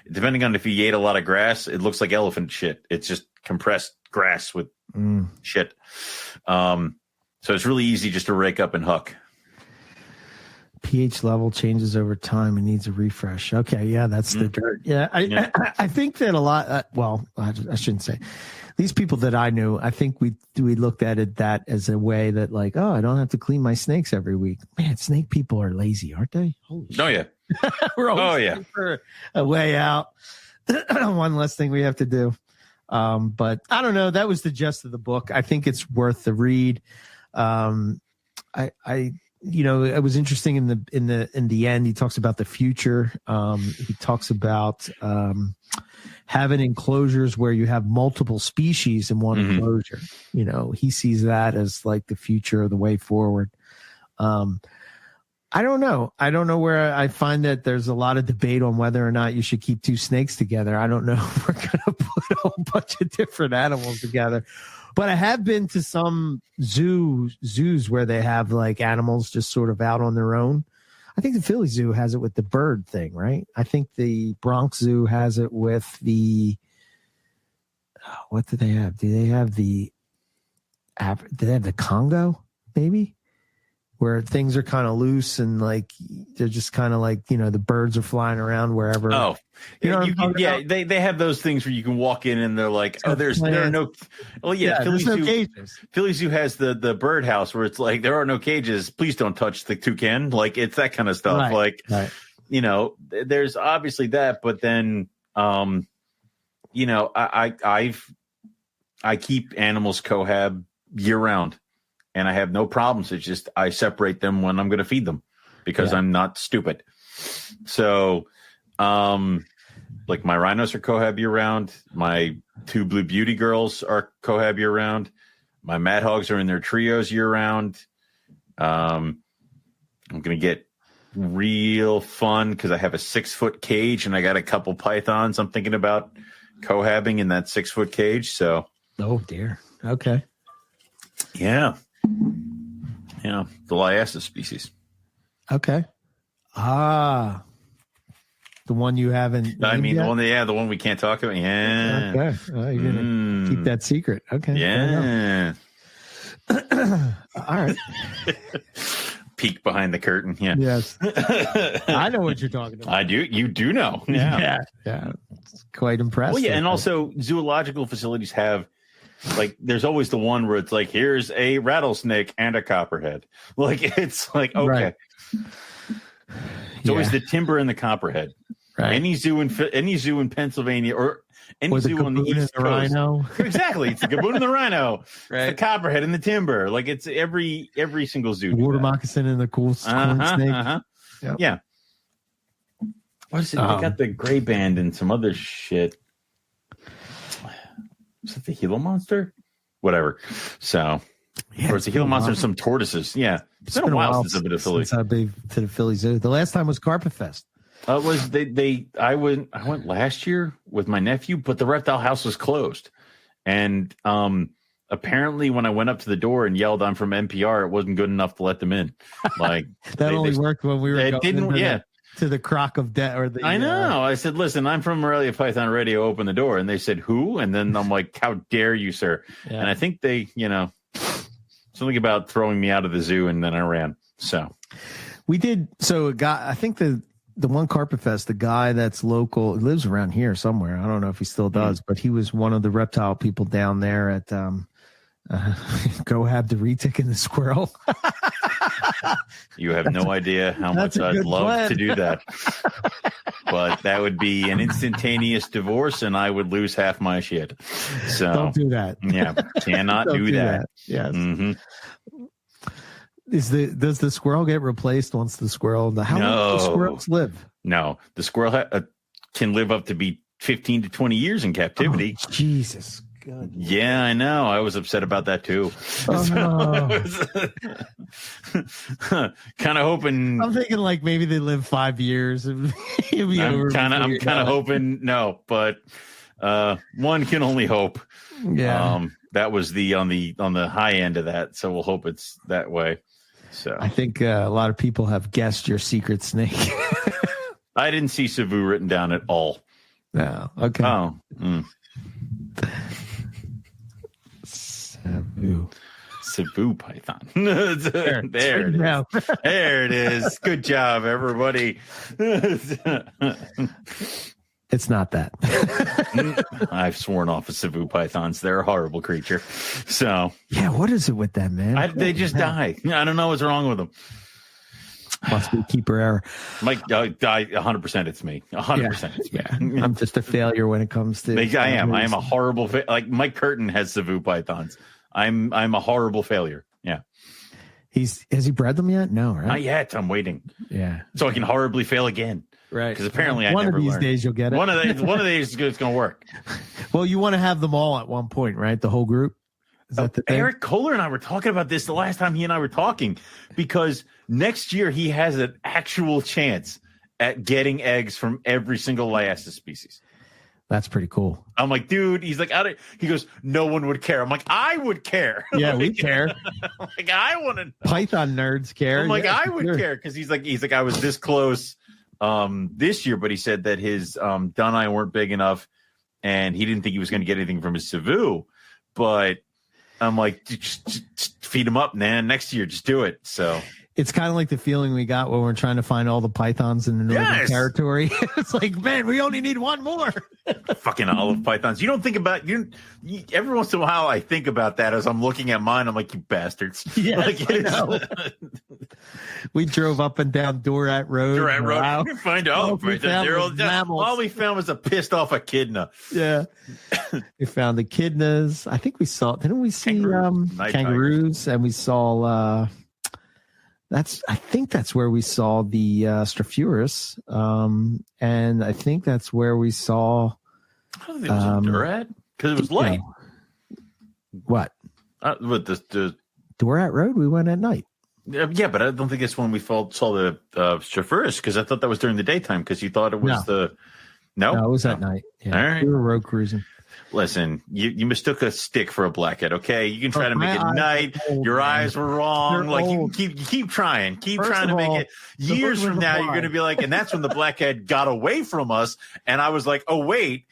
B: Depending on if you ate a lot of grass, it looks like elephant shit. It's just compressed grass with shit. So it's really easy just to rake up and huck.
A: pH level changes over time and needs a refresh. Okay, yeah, that's the dirt. Yeah, I think that a lot. I shouldn't say. These people that I knew, I think we looked at it that as a way that, like, oh, I don't have to clean my snakes every week. Man, snake people are lazy, aren't they? Holy shit.
B: Oh yeah.
A: We're always for a way out. One less thing we have to do. But I don't know. That was the gist of the book. I think it's worth the read. It was interesting in the end. He talks about the future. He talks about having enclosures where you have multiple species in one enclosure. He sees that as like the future of the way forward. I don't know. I don't know where I find that there's a lot of debate on whether or not you should keep two snakes together. I don't know if we're going to put a whole bunch of different animals together. But I have been to some zoos where they have like animals just sort of out on their own. I think the Philly Zoo has it with the bird thing, right? I think the Bronx Zoo has it with what do they have? Do they have the Congo, maybe? Where things are kind of loose and like they're just kind of like, the birds are flying around wherever.
B: Oh, they have those things where you can walk in and they're like, there are no. Well, Philly Zoo has the bird house where it's like there are no cages. Please don't touch the toucan. Like it's that kind of stuff.
A: Right.
B: There's obviously that, but then, I keep animals cohab year round. And I have no problems. It's just I separate them when I'm going to feed them because I'm not stupid. So, like my rhinos are cohab year round. My 2 blue beauty girls are cohab year round. My mad hogs are in their trios year round. I'm going to get real fun because I have a 6-foot cage and I got a couple pythons. I'm thinking about cohabbing in that 6-foot cage. So,
A: oh dear. Okay.
B: Yeah. Yeah, the Liasis species.
A: Okay. The one you haven't.
B: I mean,
A: yet?
B: the one we can't talk about. Yeah.
A: Okay. You're gonna keep that secret. Okay.
B: Yeah.
A: All right.
B: Peek behind the curtain. Yeah.
A: Yes. I know what you're talking about.
B: I do. You do know.
A: Yeah. It's quite impressive.
B: Well, yeah, and also zoological facilities have, like, there's always the one where it's like, here's a rattlesnake and a copperhead. Like, it's like, okay.
A: Right.
B: It's always the timber and the copperhead.
A: Right.
B: Any zoo in Pennsylvania or any
A: Or
B: zoo on the East Coast.
A: Rhino.
B: Exactly. It's the gaboon and the rhino.
C: Right.
B: It's the copperhead and the timber. Like, it's every single zoo.
A: Water moccasin and the corn snake. Yep.
B: Yeah. What is it? They got the gray band and some other shit. Is it the Gila monster? Whatever. So, or it's the Gila monster and some tortoises. Yeah. It's been a while since I've been to Philly.
A: Since I've been to the Philly Zoo. The last time was Carpet Fest.
B: It was I went last year with my nephew, but the reptile house was closed. And apparently when I went up to the door and yelled, "I'm from MPR," it wasn't good enough to let them in. Like
A: that only worked when we were
B: to
A: the croc of death or the
B: I know. I said, "Listen, I'm from Morelia Python Radio, open the door." And they said, "Who?" And then I'm like, "How dare you, sir?" Yeah. And I think they, something about throwing me out of the zoo, and then I ran. So
A: we did. So a guy, I think the one Carpet Fest, the guy that's local, lives around here somewhere. I don't know if he still does, but he was one of the reptile people down there at Go Have the Retic and the Squirrel.
B: You have no idea how much I'd love to do that. But that would be an instantaneous divorce and I would lose half my shit. So
A: don't do that.
B: Yeah, cannot do that.
A: Yes.
B: Mm-hmm.
A: Does the squirrel get replaced once the squirrel? How long do squirrels live?
B: No, the squirrel can live up to be 15 to 20 years in captivity.
A: Oh, Jesus. Good.
B: Yeah, I know. I was upset about that too. Kind of hoping.
A: I'm thinking like maybe they live 5 years. And
B: I'm kind of hoping no, but one can only hope.
A: Yeah.
B: That was on the high end of that, so we'll hope it's that way. So
A: I think a lot of people have guessed your secret snake.
B: I didn't see Savu written down at all.
A: No. Okay.
B: Oh. Mm. Savu python. there it is. There it is. Good job, everybody.
A: It's not that.
B: I've sworn off of Savu pythons. They're a horrible creature. So
A: yeah, what is it with them, man?
B: They just die. I don't know what's wrong with them.
A: Must be keeper error.
B: Mike, 100%. It's me. 100%. It's me.
A: Yeah. I'm just a failure when it comes to.
B: I am a horrible. Like Mike Curtin has Savu pythons. I'm a horrible failure. Yeah.
A: Has he bred them yet? No, right?
B: Not yet. I'm waiting.
A: Yeah.
B: So I can horribly fail again.
A: Right.
B: Because apparently
A: one of these days you'll get it.
B: One of these it's going to work.
A: Well, you want to have them all at one point, right? The whole group. Is that the thing?
B: Eric Kohler and I were talking about this the last time he and I were talking, because next year he has an actual chance at getting eggs from every single Liasis species.
A: That's pretty cool.
B: I'm like, dude, he's like, he goes, no one would care. I'm like, I would care.
A: Yeah, we care.
B: Like, I want to know.
A: Python nerds care.
B: I'm like, I would care. Cause he's like, I was this close this year, but he said that his Dunai weren't big enough and he didn't think he was going to get anything from his Savu, but I'm like, just feed him up, man. Next year, just do it. So
A: it's kind of like the feeling we got when we're trying to find all the pythons in the Northern Territory. It's like, man, we only need one more.
B: Fucking olive pythons. You don't think about you. Every once in a while, I think about that as I'm looking at mine. I'm like, you bastards.
A: Yeah, like, I know. We drove up and down Dorat Road.
B: Wow. We find olive pythons. All we found was a pissed off echidna.
A: Yeah. We found the echidnas. I think we saw. Didn't we see kangaroos? And we saw. I think that's where we saw the Strophuris, and I think that's where we saw.
B: I don't think it was a Durat because it was light.
A: What?
B: With the
A: Dorat Road, we went at night.
B: Yeah, but I don't think it's when we saw the Strophuris, because I thought that was during the daytime because you thought it was No,
A: it was at night. Yeah.
B: All right.
A: We were road cruising.
B: Listen, you mistook a stick for a blackhead. Okay, you can try to make it night. Your eyes were wrong.
A: They're
B: like
A: old.
B: you keep trying
A: First
B: to
A: of
B: make
A: all,
B: it. Years from now, you're going to be like, and that's when the blackhead got away from us. And I was like, oh wait,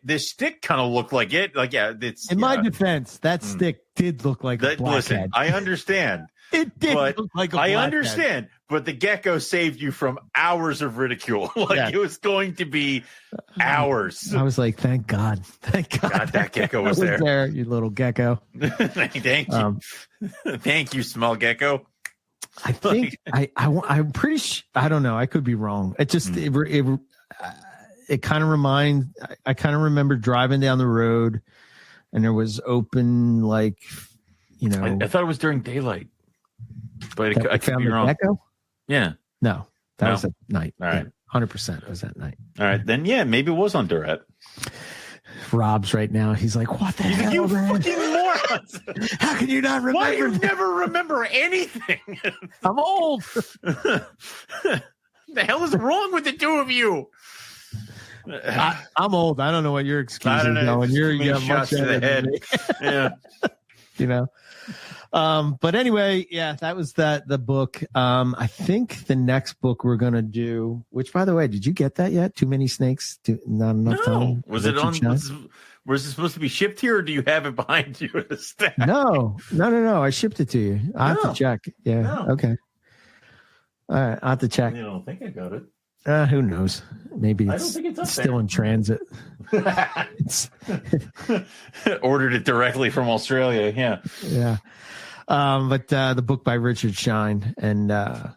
B: this stick kind of looked like it. Like it's.
A: In my defense, that stick did look like a blackhead.
B: Listen, I understand.
A: It did look like a blackhead.
B: I understand, but the gecko saved you from hours of ridicule. It was going to be hours.
A: I was like, thank God. Thank God
B: that gecko was
A: there. You little gecko.
B: Thank you. Thank you, small gecko.
A: I think I'm pretty sure. I don't know. I could be wrong. It just it kind of I kind of remember driving down the road, and there was open
B: I thought it was during daylight, but I could be wrong.
A: Gecko?
B: Yeah.
A: No, that was at night.
B: All right.
A: 100% it was at night.
B: All right. Then, maybe it was on Durette.
A: Rob's right now. He's like, what the hell,
B: you
A: man?
B: fucking morons.
A: How can you not remember?
B: Why do you never remember anything?
A: I'm old.
B: The hell is wrong with the two of you?
A: I'm old. I don't know what your excuse is going. You got much
B: to the head.
A: Yeah. But anyway, that was the book. I think the next book we're gonna do, which by the way, did you get that yet? Too Many Snakes? Not enough time?
B: Was it on? Was it supposed to be shipped here, or do you have it behind you at a stack?
A: No. I shipped it to you. I have to check. Yeah. No. Okay. All right. I have to check.
B: I don't think I got it.
A: Who knows? Maybe it's still in transit.
B: Ordered it directly from Australia.
A: Yeah. But the book by Richard Shine, and
B: that's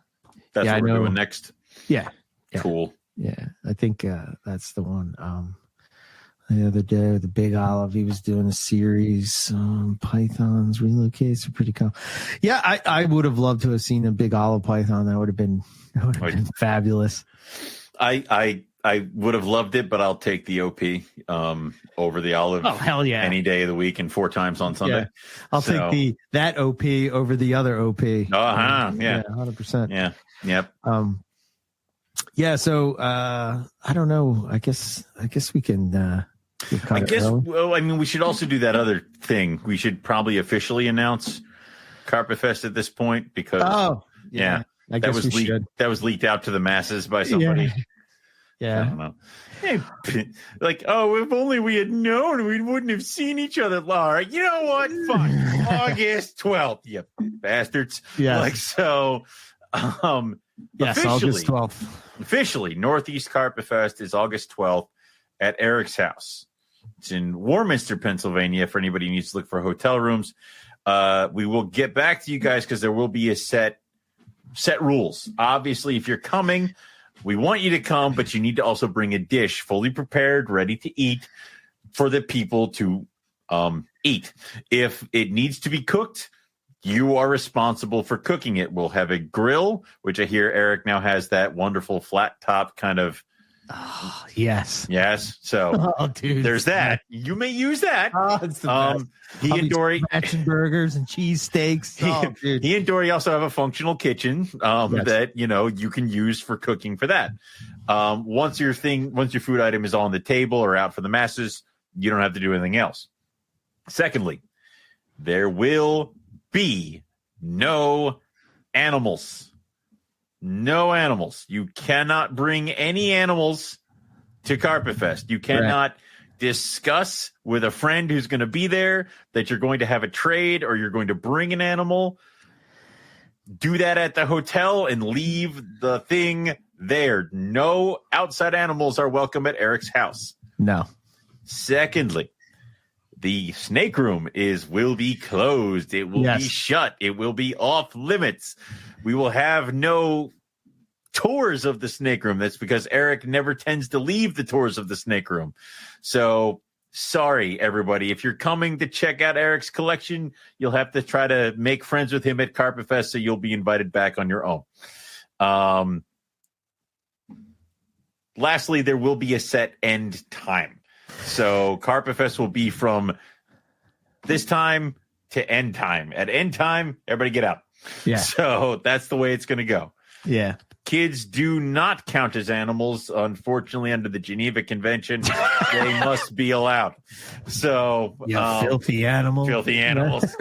B: what we're doing next.
A: Yeah.
B: Cool.
A: Yeah, I think that's the one. The other day, the Big Olive, he was doing a series. Pythons relocates are pretty cool. Yeah, I would have loved to have seen a Big Olive python. That would have been fabulous.
B: I would have loved it, but I'll take the OP over the olive.
A: Oh, hell yeah.
B: Any day of the week and 4 times on Sunday.
A: Yeah. I'll take that OP over the other OP.
B: Yeah.
A: 100%.
B: Yeah. Yep.
A: Yeah, so I don't know. I guess we can
B: well, I mean, we should also do that other thing. We should probably officially announce Carpet Fest at this point because
A: I guess we should.
B: That was leaked out to the masses by somebody.
A: Yeah.
B: I don't know. Hey, like, if only we had known, we wouldn't have seen each other. All right, you know what? Fine. August 12th, you bastards.
A: Yeah.
B: Yes, August 12th. Officially, Northeast Carpet Fest is August 12th at Eric's house. It's in Warminster, Pennsylvania, for anybody who needs to look for hotel rooms. We will get back to you guys because there will be a set rules. Obviously, if you're coming, we want you to come, but you need to also bring a dish fully prepared, ready to eat for the people to eat. If it needs to be cooked, you are responsible for cooking it. We'll have a grill, which I hear Eric now has that wonderful flat top kind of.
A: Oh, yes.
B: So there's that. You may use that.
A: It's the best.
B: He and Dory
A: action burgers and cheese steaks.
B: He and Dory also have a functional kitchen that you can use for cooking for that. Once your food item is on the table or out for the masses, you don't have to do anything else. Secondly, there will be no animals. No animals. You cannot bring any animals to Carpet Fest. You cannot discuss with a friend who's going to be there that you're going to have a trade or you're going to bring an animal. Do that at the hotel and leave the thing there. No outside animals are welcome at Eric's house.
A: No.
B: Secondly, the snake room will be closed. It will be shut. It will be off limits. We will have no tours of the snake room. That's because Eric never tends to leave the tours of the snake room. So sorry, everybody. If you're coming to check out Eric's collection, you'll have to try to make friends with him at Carpet Fest so you'll be invited back on your own. Lastly, there will be a set end time. So Carpet Fest will be from this time to end time. At end time, everybody get out.
A: Yeah.
B: So that's the way it's going to go.
A: Yeah.
B: kids do not count as animals. Unfortunately, under the Geneva Convention, they must be allowed. So,
A: filthy animals.
B: Filthy animals.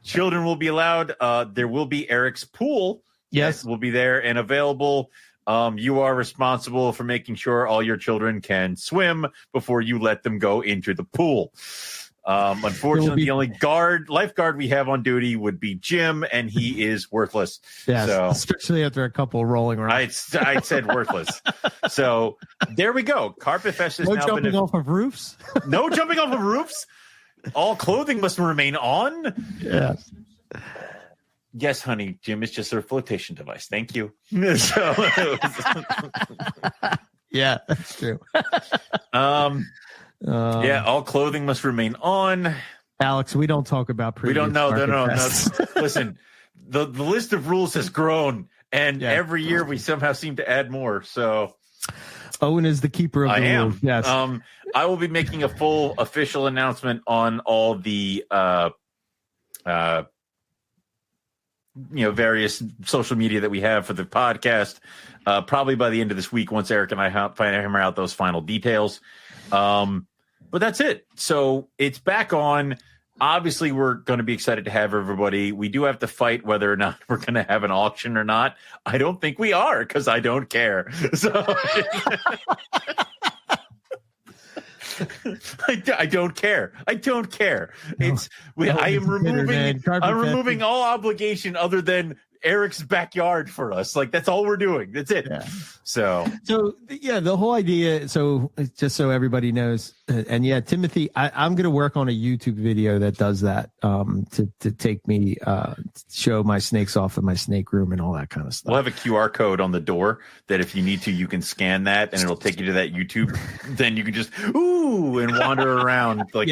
B: Children will be allowed. There will be Eric's pool.
A: Yes,
B: will be there and available. You are responsible for making sure all your children can swim before you let them go into the pool. Unfortunately, the only lifeguard we have on duty would be Jim, and he is worthless.
A: Yeah,
B: so,
A: especially after a couple rolling around.
B: I said worthless. So there we go. Carpet Fest is
A: no
B: now
A: jumping off of roofs.
B: No jumping off of roofs. All clothing must remain on.
A: Yeah.
B: Yes, honey. Jim is just a flotation device. Thank you.
A: Yeah, that's true.
B: Yeah, all clothing must remain on.
A: Alex, we don't talk about previous.
B: We don't know. No. Listen, the list of rules has grown, and every year we somehow seem to add more. So,
A: Owen is the keeper of the rules. Yes.
B: I will be making a full official announcement on all the various social media that we have for the podcast, probably by the end of this week, once Eric and I hammer out those final details. But that's it. So it's back on. Obviously, we're going to be excited to have everybody. We do have to fight whether or not we're going to have an auction or not. I don't think we are, because I don't care. So I don't care. I don't care. I'm removing all obligation other than Eric's backyard for us. Like, that's all we're doing. That's it. Yeah. So
A: the whole idea. So just so everybody knows, and Timothy, I'm going to work on a YouTube video that does that, to take me, show my snakes off in my snake room and all that kind of stuff.
B: We'll have a QR code on the door that if you need to, you can scan that and it'll take you to that YouTube. Then you can just, and wander around. Like,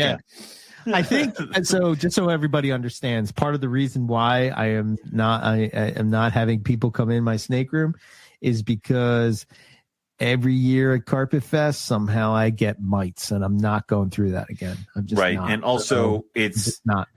A: I think so. Just so everybody understands, part of the reason why I am not having people come in my snake room is because every year at Carpet Fest, somehow I get mites, and I'm not going through that again. I'm just
B: right.
A: Not.
B: And also, it's
A: not.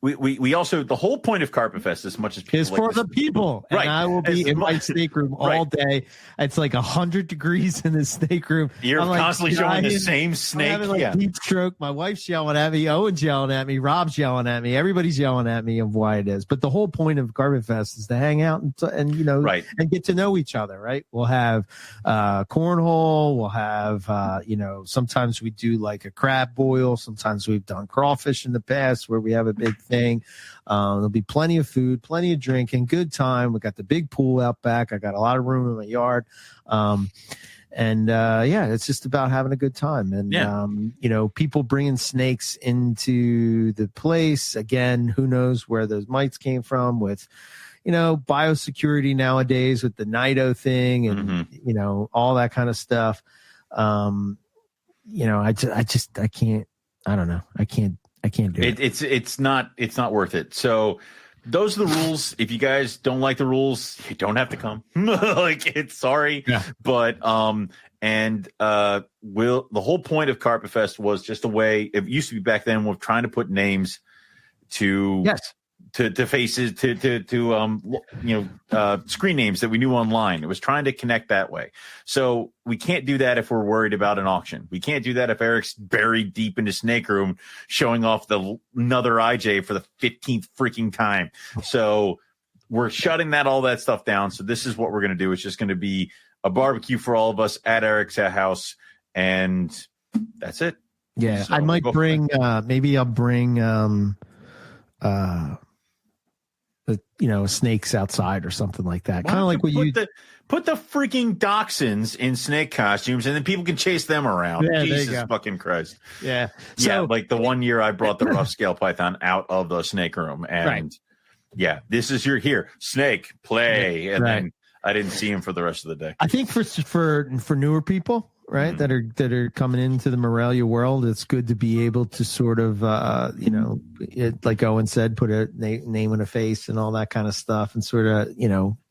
B: We also, the whole point of Carpet Fest, as much as people
A: is for the people, right? And I will be in my snake room all day. It's like 100 degrees in the snake room.
B: You're constantly showing the same snake.
A: I'm having heat stroke. My wife's yelling at me. Owen's yelling at me. Rob's yelling at me. Everybody's yelling at me of why it is. But the whole point of Carpet Fest is to hang out and and get to know each other. Right? We'll have cornhole. We'll have sometimes we do like a crab boil. Sometimes we've done crawfish in the past where we have a big thing. There'll be plenty of food, plenty of drinking, good time. We got the big pool out back. I got a lot of room in my yard. It's just about having a good time. And, people bringing snakes into the place. Again, who knows where those mites came from with, biosecurity nowadays with the NITO thing and, all that kind of stuff. I can't, I don't know. I can't do it.
B: It's not worth it. So those are the rules. If you guys don't like the rules, you don't have to come. Sorry. Yeah. But the whole point of Carpet Fest was just a way. It used to be back then. We're trying to put names to to faces to screen names that we knew online. It was trying to connect that way. So we can't do that if we're worried about an auction. We can't do that if Eric's buried deep in his snake room showing off another IJ for the 15th freaking time. So we're shutting all that stuff down. So this is what we're going to do. It's just going to be a barbecue for all of us at Eric's house, and that's it.
A: Yeah,
B: so
A: I might bring. Maybe I'll bring. Snakes outside or something like that. Kind of like what you
B: put the freaking dachshunds in snake costumes, and then people can chase them around.
A: Yeah,
B: Jesus fucking Christ.
A: Yeah.
B: Like the one year I brought the rough scale python out of the snake room, and this is your snake play, and then I didn't see him for the rest of the day.
A: I think for newer people, right, that are coming into the Morelia world, it's good to be able to sort of like Owen said, put a name and a face and all that kind of stuff, and sort of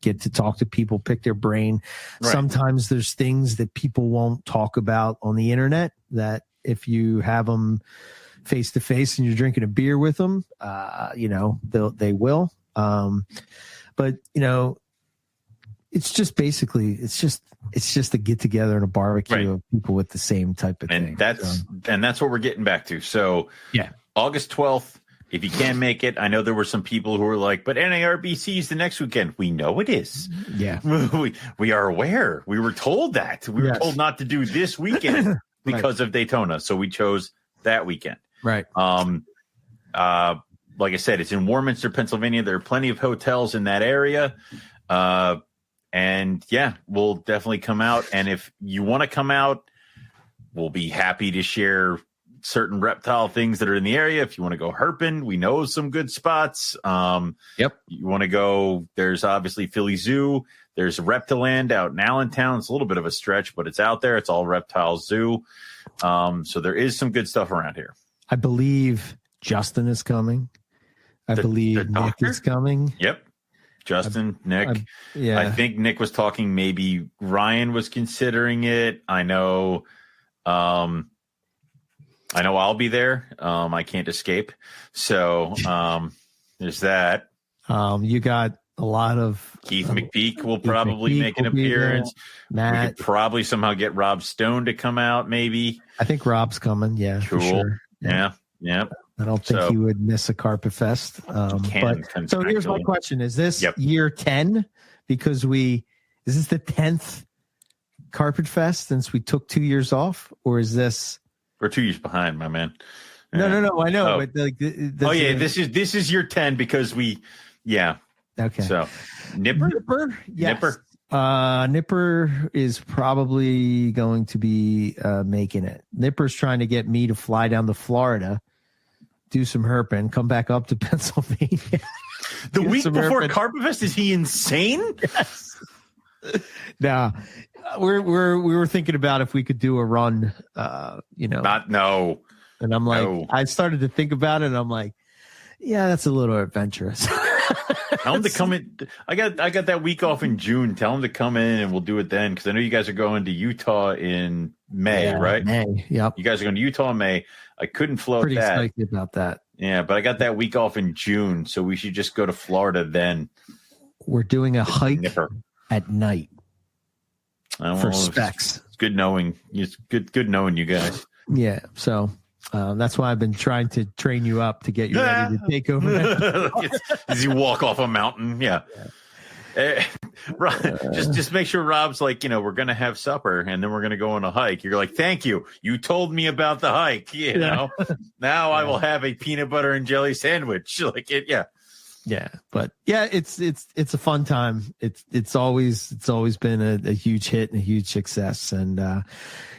A: get to talk to people, pick their brain. Sometimes there's things that people won't talk about on the internet that if you have them face to face and you're drinking a beer with them, they will. But it's just basically it's just a get together and a barbecue of people with the same type of thing.
B: And that's what we're getting back to. So
A: yeah,
B: August 12th. If you can't make it, I know there were some people who were like, but NARBC is the next weekend. We know it is.
A: Yeah.
B: We are aware. We were told that. We were told not to do this weekend because of Daytona. So we chose that weekend.
A: Right.
B: Like I said, it's in Warminster, Pennsylvania. There are plenty of hotels in that area. And yeah, we'll definitely come out. And if you want to come out, we'll be happy to share certain reptile things that are in the area. If you want to go herping, we know some good spots.
A: Yep.
B: You want to go, there's obviously Philly Zoo. There's Reptiland out in Allentown. It's a little bit of a stretch, but it's out there. It's all reptile zoo. So there is some good stuff around here.
A: I believe Justin is coming. I believe Nick is coming.
B: Yep. Justin, Nick.
A: Yeah.
B: I think Nick was talking, maybe Ryan was considering it. I know I'll be there. I can't escape. So there's that.
A: You got a lot of
B: Keith McPeak will probably make an appearance.
A: Matt.
B: We could probably somehow get Rob Stone to come out, maybe.
A: I think Rob's coming. Yeah.
B: Cool.
A: For sure.
B: Yeah.
A: I don't think he would miss a Carpet Fest. So here's my question. Is this year 10? Because is this the 10th Carpet Fest since we took 2 years off? Or is this...
B: We're 2 years behind, my man.
A: No, I know.
B: Oh.
A: But
B: This is year 10 because we,
A: Okay.
B: So Nipper,
A: yes. Nipper is probably going to be making it. Nipper's trying to get me to fly down to Florida, do some herping, come back up to Pennsylvania.
B: The week before Carpet Fest, is he insane?
A: Yes. Now, we were thinking about if we could do a run,
B: No.
A: And I'm like, I started to think about it, and I'm like, yeah, that's a little adventurous.
B: Tell him to come in. I got that week off in June. Tell him to come in, and we'll do it then. Because I know you guys are going to Utah in May, right?
A: May. Yep.
B: You guys are going to Utah in May. I couldn't float
A: Pretty
B: that.
A: excited about that.
B: Yeah, but I got that week off in June, so we should just go to Florida then.
A: We're doing a hike at night for specs.
B: It's good knowing. It's good knowing you guys.
A: Yeah. So. That's why I've been trying to train you up to get you ready to take over.
B: As you walk off a mountain, just make sure Rob's like, we're gonna have supper and then we're gonna go on a hike. You're like, thank you. You told me about the hike. Now I will have a peanut butter and jelly sandwich. Like it,
A: Yeah, but it's a fun time. It's always been a huge hit and a huge success. And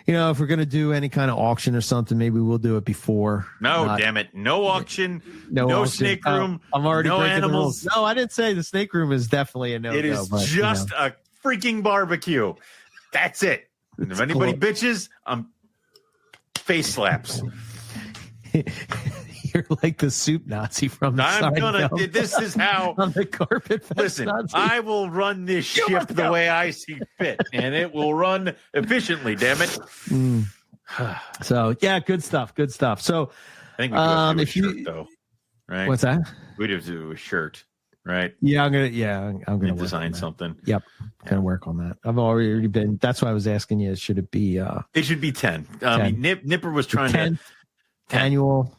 A: if we're gonna do any kind of auction or something, maybe we'll do it before.
B: No, damn it, no auction, no auction. Snake room.
A: I'm already
B: no
A: breaking
B: animals.
A: The rules. No, I didn't say the snake room is definitely a no.
B: It is just a freaking barbecue. That's it. And if anybody bitches, I'm face slaps.
A: You're like the soup Nazi from the
B: This is how
A: on the Carpet Fest.
B: Listen,
A: Nazi.
B: I will run this ship the way I see fit, and it will run efficiently. Damn it!
A: So good stuff. So
B: I think we have to do a shirt, though, right?
A: What's that?
B: We'd have to do a shirt, right?
A: Yeah, I'm gonna
B: design something.
A: Yep, gonna work on that. I've already been. That's why I was asking you. Should it be?
B: It should be 10. I mean, Nipper was trying to
A: annual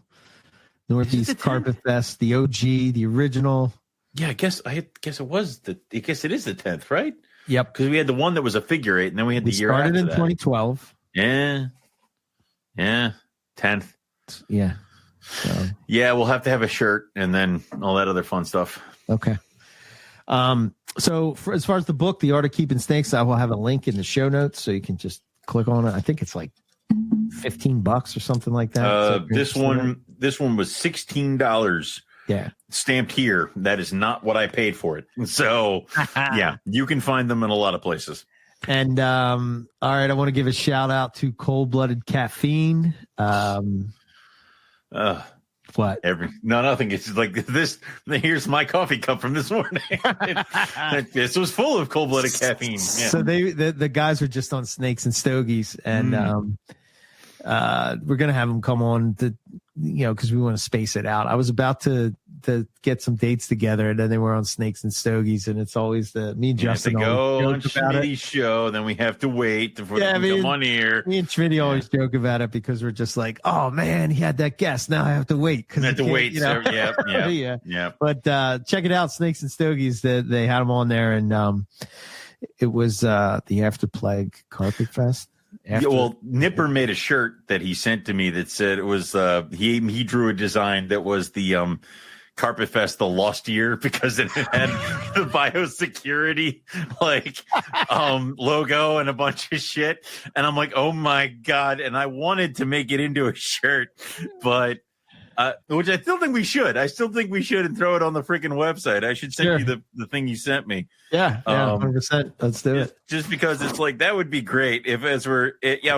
A: Northeast Carpet Fest, the OG, the original.
B: Yeah, I guess it was I guess it is the 10th, right?
A: Yep.
B: Because we had the one that was a figure 8, and then we had the year after
A: started in
B: that.
A: 2012.
B: Yeah, 10th.
A: Yeah. So.
B: Yeah, we'll have to have a shirt and then all that other fun stuff.
A: Okay. So as far as the book, The Art of Keeping Snakes, I will have a link in the show notes, so you can just click on it. I think it's like $15 or something like that.
B: This one was $16.
A: Yeah,
B: stamped here. That is not what I paid for it. So you can find them in a lot of places.
A: And all right, I want to give a shout out to Cold Blooded Caffeine. What?
B: Nothing. It's like this. Here's my coffee cup from this morning. This was full of Cold Blooded Caffeine. Yeah.
A: So the guys are just on Snakes and Stogies, and we're gonna have them come on to, because we want to space it out. I was about to to get some dates together, and then they were on Snakes and Stogies, and it's always me and Justin
B: go on
A: always joke about it.
B: Schmitty's show, then we have to wait for them to come on here.
A: Me and Schmitty always joke about it because we're just like, oh man, he had that guest. Now I have to wait because
B: I have to wait.
A: You know?
B: Yeah.
A: But check it out, Snakes and Stogies. They had them on there, and it was the After Plague Carpet Fest.
B: Nipper made a shirt that he sent to me that said it was he drew a design that was the Carpet Fest the lost year because it had the biosecurity logo and a bunch of shit, and I'm like, oh my god, and I wanted to make it into a shirt, but which I still think we should. I still think we should and throw it on the freaking website. I should send you the thing you sent me.
A: Yeah, 100%. Let's do it.
B: Just because it's like that would be great if I'm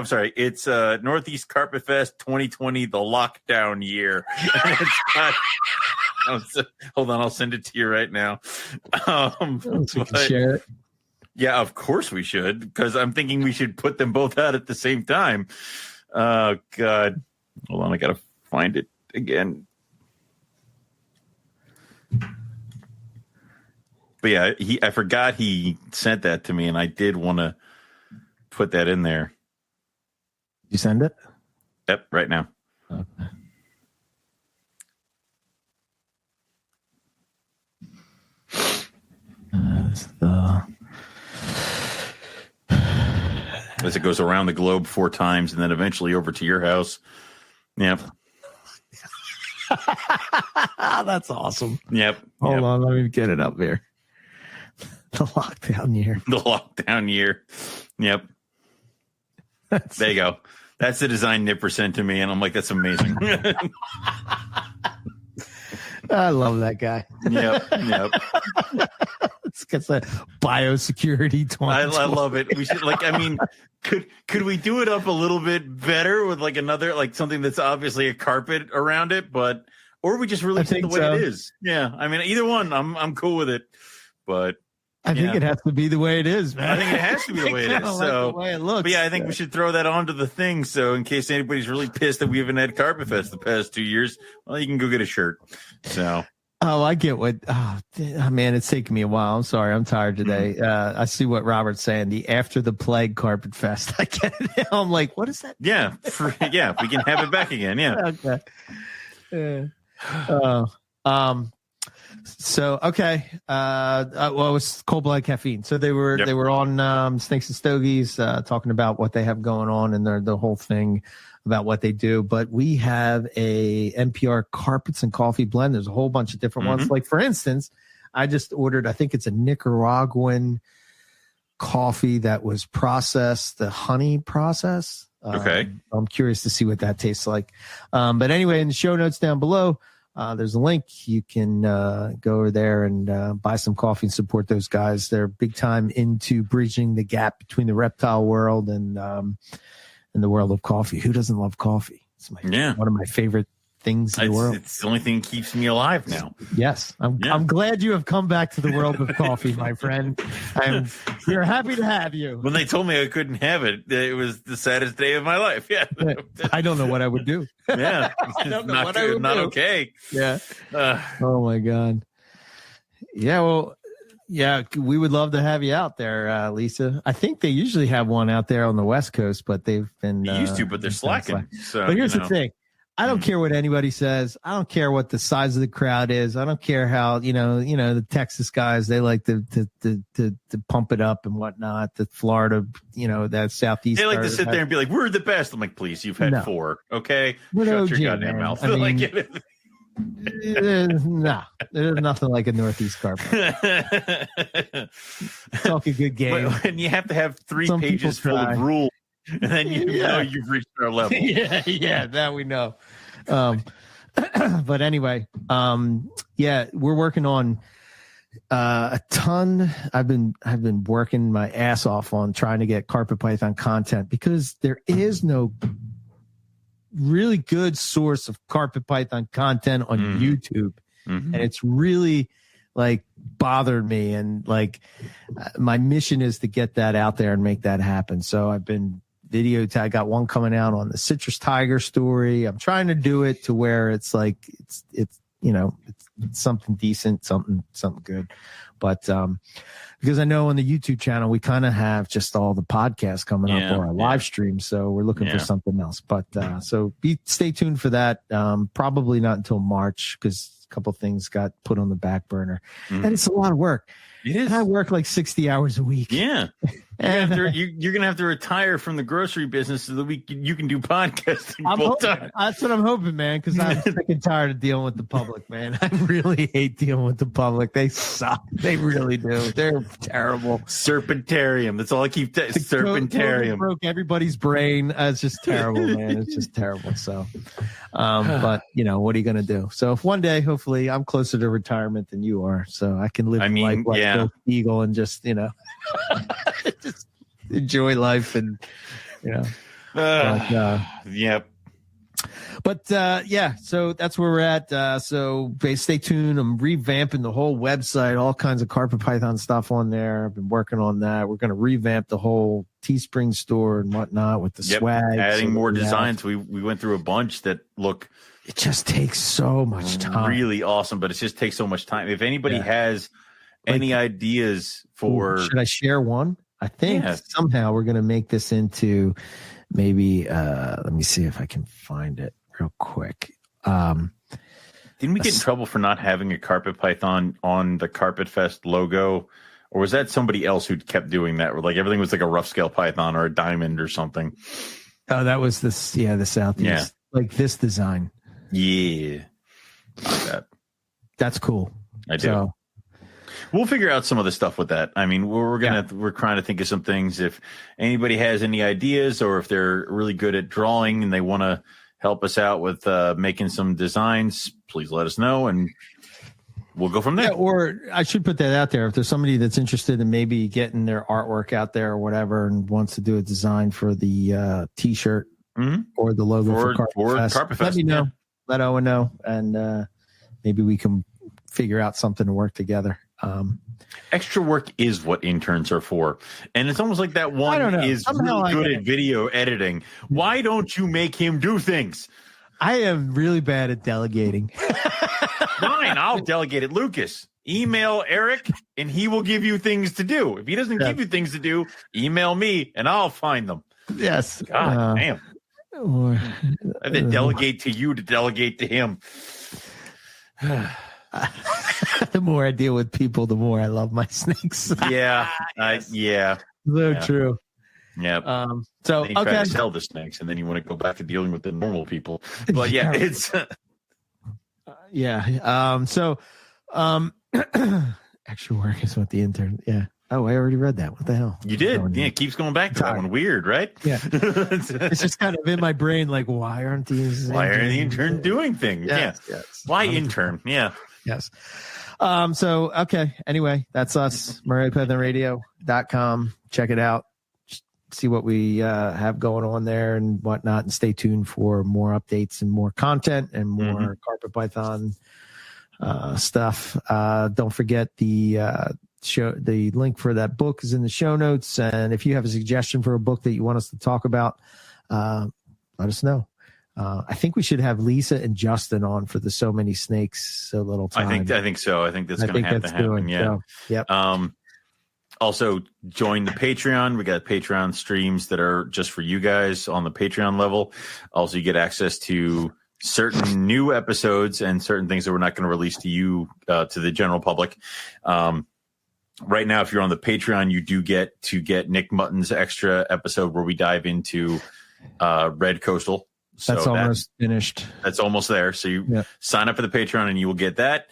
B: sorry. It's Northeast Carpet Fest 2020, the lockdown year. Hold on, I'll send it to you right now.
A: We can share it.
B: Yeah, of course we should, because I'm thinking we should put them both out at the same time. Oh God, hold on, I gotta find it again. But yeah, I forgot he sent that to me, and I did want to put that in there.
A: You send it?
B: Yep, right now.
A: Okay.
B: As it goes around the globe 4 times and then eventually over to your house. Yep.
A: That's awesome.
B: Yep.
A: Hold on, let me get it up here. The lockdown year.
B: The lockdown year. Yep. There you go. That's the design Nipper sent to me, and I'm like, that's amazing.
A: I love that guy.
B: Yep.
A: It's got that biosecurity 20.
B: I love it. We should could we do it up a little bit better with another something that's obviously a carpet around it, or we just really think the way it is. Yeah. I mean, either one, I'm cool with it, but
A: I think it has to be the way it is, man.
B: I think it has to be the way it is. So,
A: the way it looks.
B: But yeah, I think we should throw that onto the thing. So, in case anybody's really pissed that we haven't had Carpet Fest the past 2 years, well, you can go get a shirt. So,
A: I get what. Oh man, it's taking me a while. I'm sorry, I'm tired today. I see what Robert's saying. The After the Plague Carpet Fest. I get it now. I'm like, what is that?
B: Yeah, we can have it back again. Yeah.
A: Okay. So okay, it was Cold Blood Caffeine. So they were on Snakes and Stogies talking about what they have going on and the whole thing about what they do. But we have a MPR carpets and coffee blend. There's a whole bunch of different ones. Like for instance, I just ordered. I think it's a Nicaraguan coffee that was processed, the honey process.
B: Okay,
A: I'm curious to see what that tastes like. But anyway, in the show notes down below. There's a link. You can go over there and buy some coffee and support those guys. They're big time into bridging the gap between the reptile world and the world of coffee. Who doesn't love coffee? It's one of my favorite things in the world.
B: It's the only thing that keeps me alive now.
A: Yes. I'm glad you have come back to the world of coffee, my friend. We're happy to have you.
B: When they told me I couldn't have it, it was the saddest day of my life. Yeah.
A: I don't know what I would do.
B: Yeah.
A: I don't know what I would do.
B: Not okay.
A: Yeah. Oh my God. Yeah. Well, yeah, we would love to have you out there, Lisa. I think they usually have one out there on the West Coast, but they've been
B: used to, but they're slacking. So,
A: but here's the thing. I don't care what anybody says. I don't care what the size of the crowd is. I don't care how, the Texas guys, they like to pump it up and whatnot. The Florida, that Southeast.
B: They like to sit there and be like, we're the best. I'm like, please, you've had 4. Okay. Shut your goddamn mouth.
A: No, there's nothing like a Northeast carpet. Talk a good game.
B: And you have to have 3 pages full of rules. And then you've reached our level.
A: Yeah, that we know. But anyway, we're working on a ton. I've been working my ass off on trying to get Carpet Python content because there is no really good source of Carpet Python content on YouTube, and it's really bothered me. And my mission is to get that out there and make that happen. So I've been I got one coming out on the Citrus Tiger story. I'm trying to do it to where it's it's something decent, something good. But because I know on the YouTube channel we kind of have just all the podcasts coming up or our live stream, so we're looking for something else. But so stay tuned for that. Probably not until March because a couple things got put on the back burner, and it's a lot of work.
B: It is.
A: And I work like 60 hours a week.
B: Yeah. You're going to have to retire from the grocery business so that you can do podcasting full time.
A: That's what I'm hoping, man, because I'm sick and tired of dealing with the public, man. I really hate dealing with the public. They suck. They really do. They're terrible.
B: Serpentarium. That's all I keep Serpentarium.
A: Broke everybody's brain. It's just terrible, man. It's just terrible. So, but, what are you going to do? So if one day, hopefully, I'm closer to retirement than you are, so I can live life like Bill Eagle and just, just enjoy life and
B: yep.
A: But so that's where we're at. So stay tuned. I'm revamping the whole website, all kinds of Carpet Python stuff on there. I've been working on that. We're going to revamp the whole Teespring store and whatnot with the swag,
B: adding more designs. We went through a bunch that look.
A: It just takes so much time.
B: Really awesome, but it just takes so much time. If anybody has any ideas for,
A: should I share one? I think somehow we're going to make this into maybe, let me see if I can find it real quick.
B: Didn't we get in trouble for not having a Carpet Python on the Carpet Fest logo? Or was that somebody else who kept doing that? Where everything was like a rough scale Python or a diamond or something.
A: Oh, that was the Southeast. Yeah. Like this design.
B: Yeah. Like that.
A: That's cool.
B: I do. So, we'll figure out some of the stuff with that. I mean, we're trying to think of some things. If anybody has any ideas or if they're really good at drawing and they want to help us out with making some designs, please let us know and we'll go from there.
A: Yeah, or I should put that out there. If there's somebody that's interested in maybe getting their artwork out there or whatever and wants to do a design for the T-shirt or the logo for Carpet Fest, let me know. Let Owen know, and maybe we can figure out something to work together.
B: Extra work is what interns are for, and it's almost like that one is really good at video editing. Why don't you make him do things?
A: I am really bad at delegating.
B: Fine, I'll delegate it. Lucas, email Eric, and he will give you things to do. If he doesn't give you things to do, email me, and I'll find them.
A: Yes.
B: God damn. I have to delegate to you to delegate to him.
A: The more I deal with people, the more I love my snakes.
B: Yeah.
A: True.
B: Yeah.
A: So
B: you try to sell the snakes, and then you want to go back to dealing with the normal people. But it's
A: extra work is what the intern. Yeah. Oh, I already read that. What the hell?
B: You did. Yeah, it keeps going back to that one. Weird, right?
A: Yeah. It's just kind of in my brain, like, why aren't the
B: intern doing things? Yes. Why intern? Yeah.
A: Yes. So, okay. Anyway, that's us. MoreliaPythonRadio.com. Check it out. See what we have going on there and whatnot. And stay tuned for more updates and more content and more Carpet Python stuff. Don't forget the link for that book is in the show notes. And if you have a suggestion for a book that you want us to talk about, let us know. I think we should have Lisa and Justin on for the So Many Snakes, So Little Time.
B: I think so. I think that's going to have to happen. Yeah.
A: So, yep.
B: Also join the Patreon. We got Patreon streams that are just for you guys on the Patreon level. Also, you get access to certain new episodes and certain things that we're not going to release to you, to the general public. Right now, if you're on the Patreon, you do get Nick Mutton's extra episode where we dive into Red Coastal. So
A: that's almost finished.
B: That's almost there. So you sign up for the Patreon and you will get that.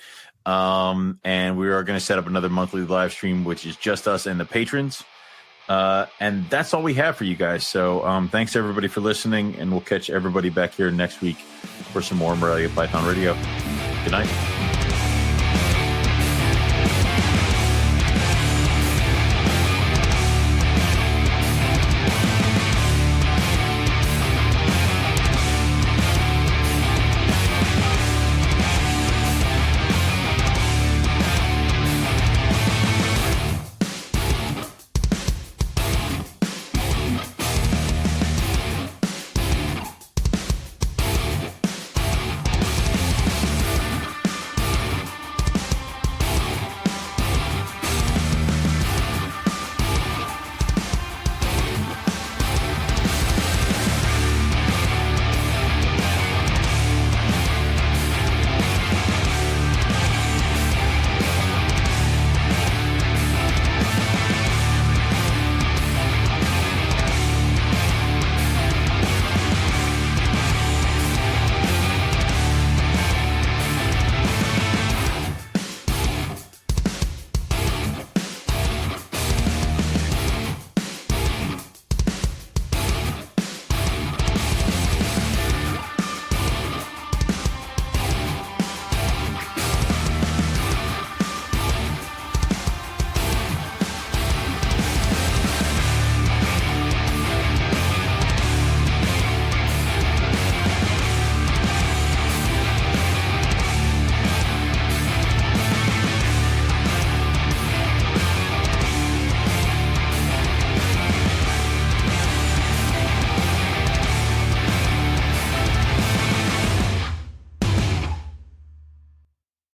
B: And we are going to set up another monthly live stream, which is just us and the patrons. And that's all we have for you guys. So thanks everybody for listening, and we'll catch everybody back here next week for some more Morelia Python Radio. Good night.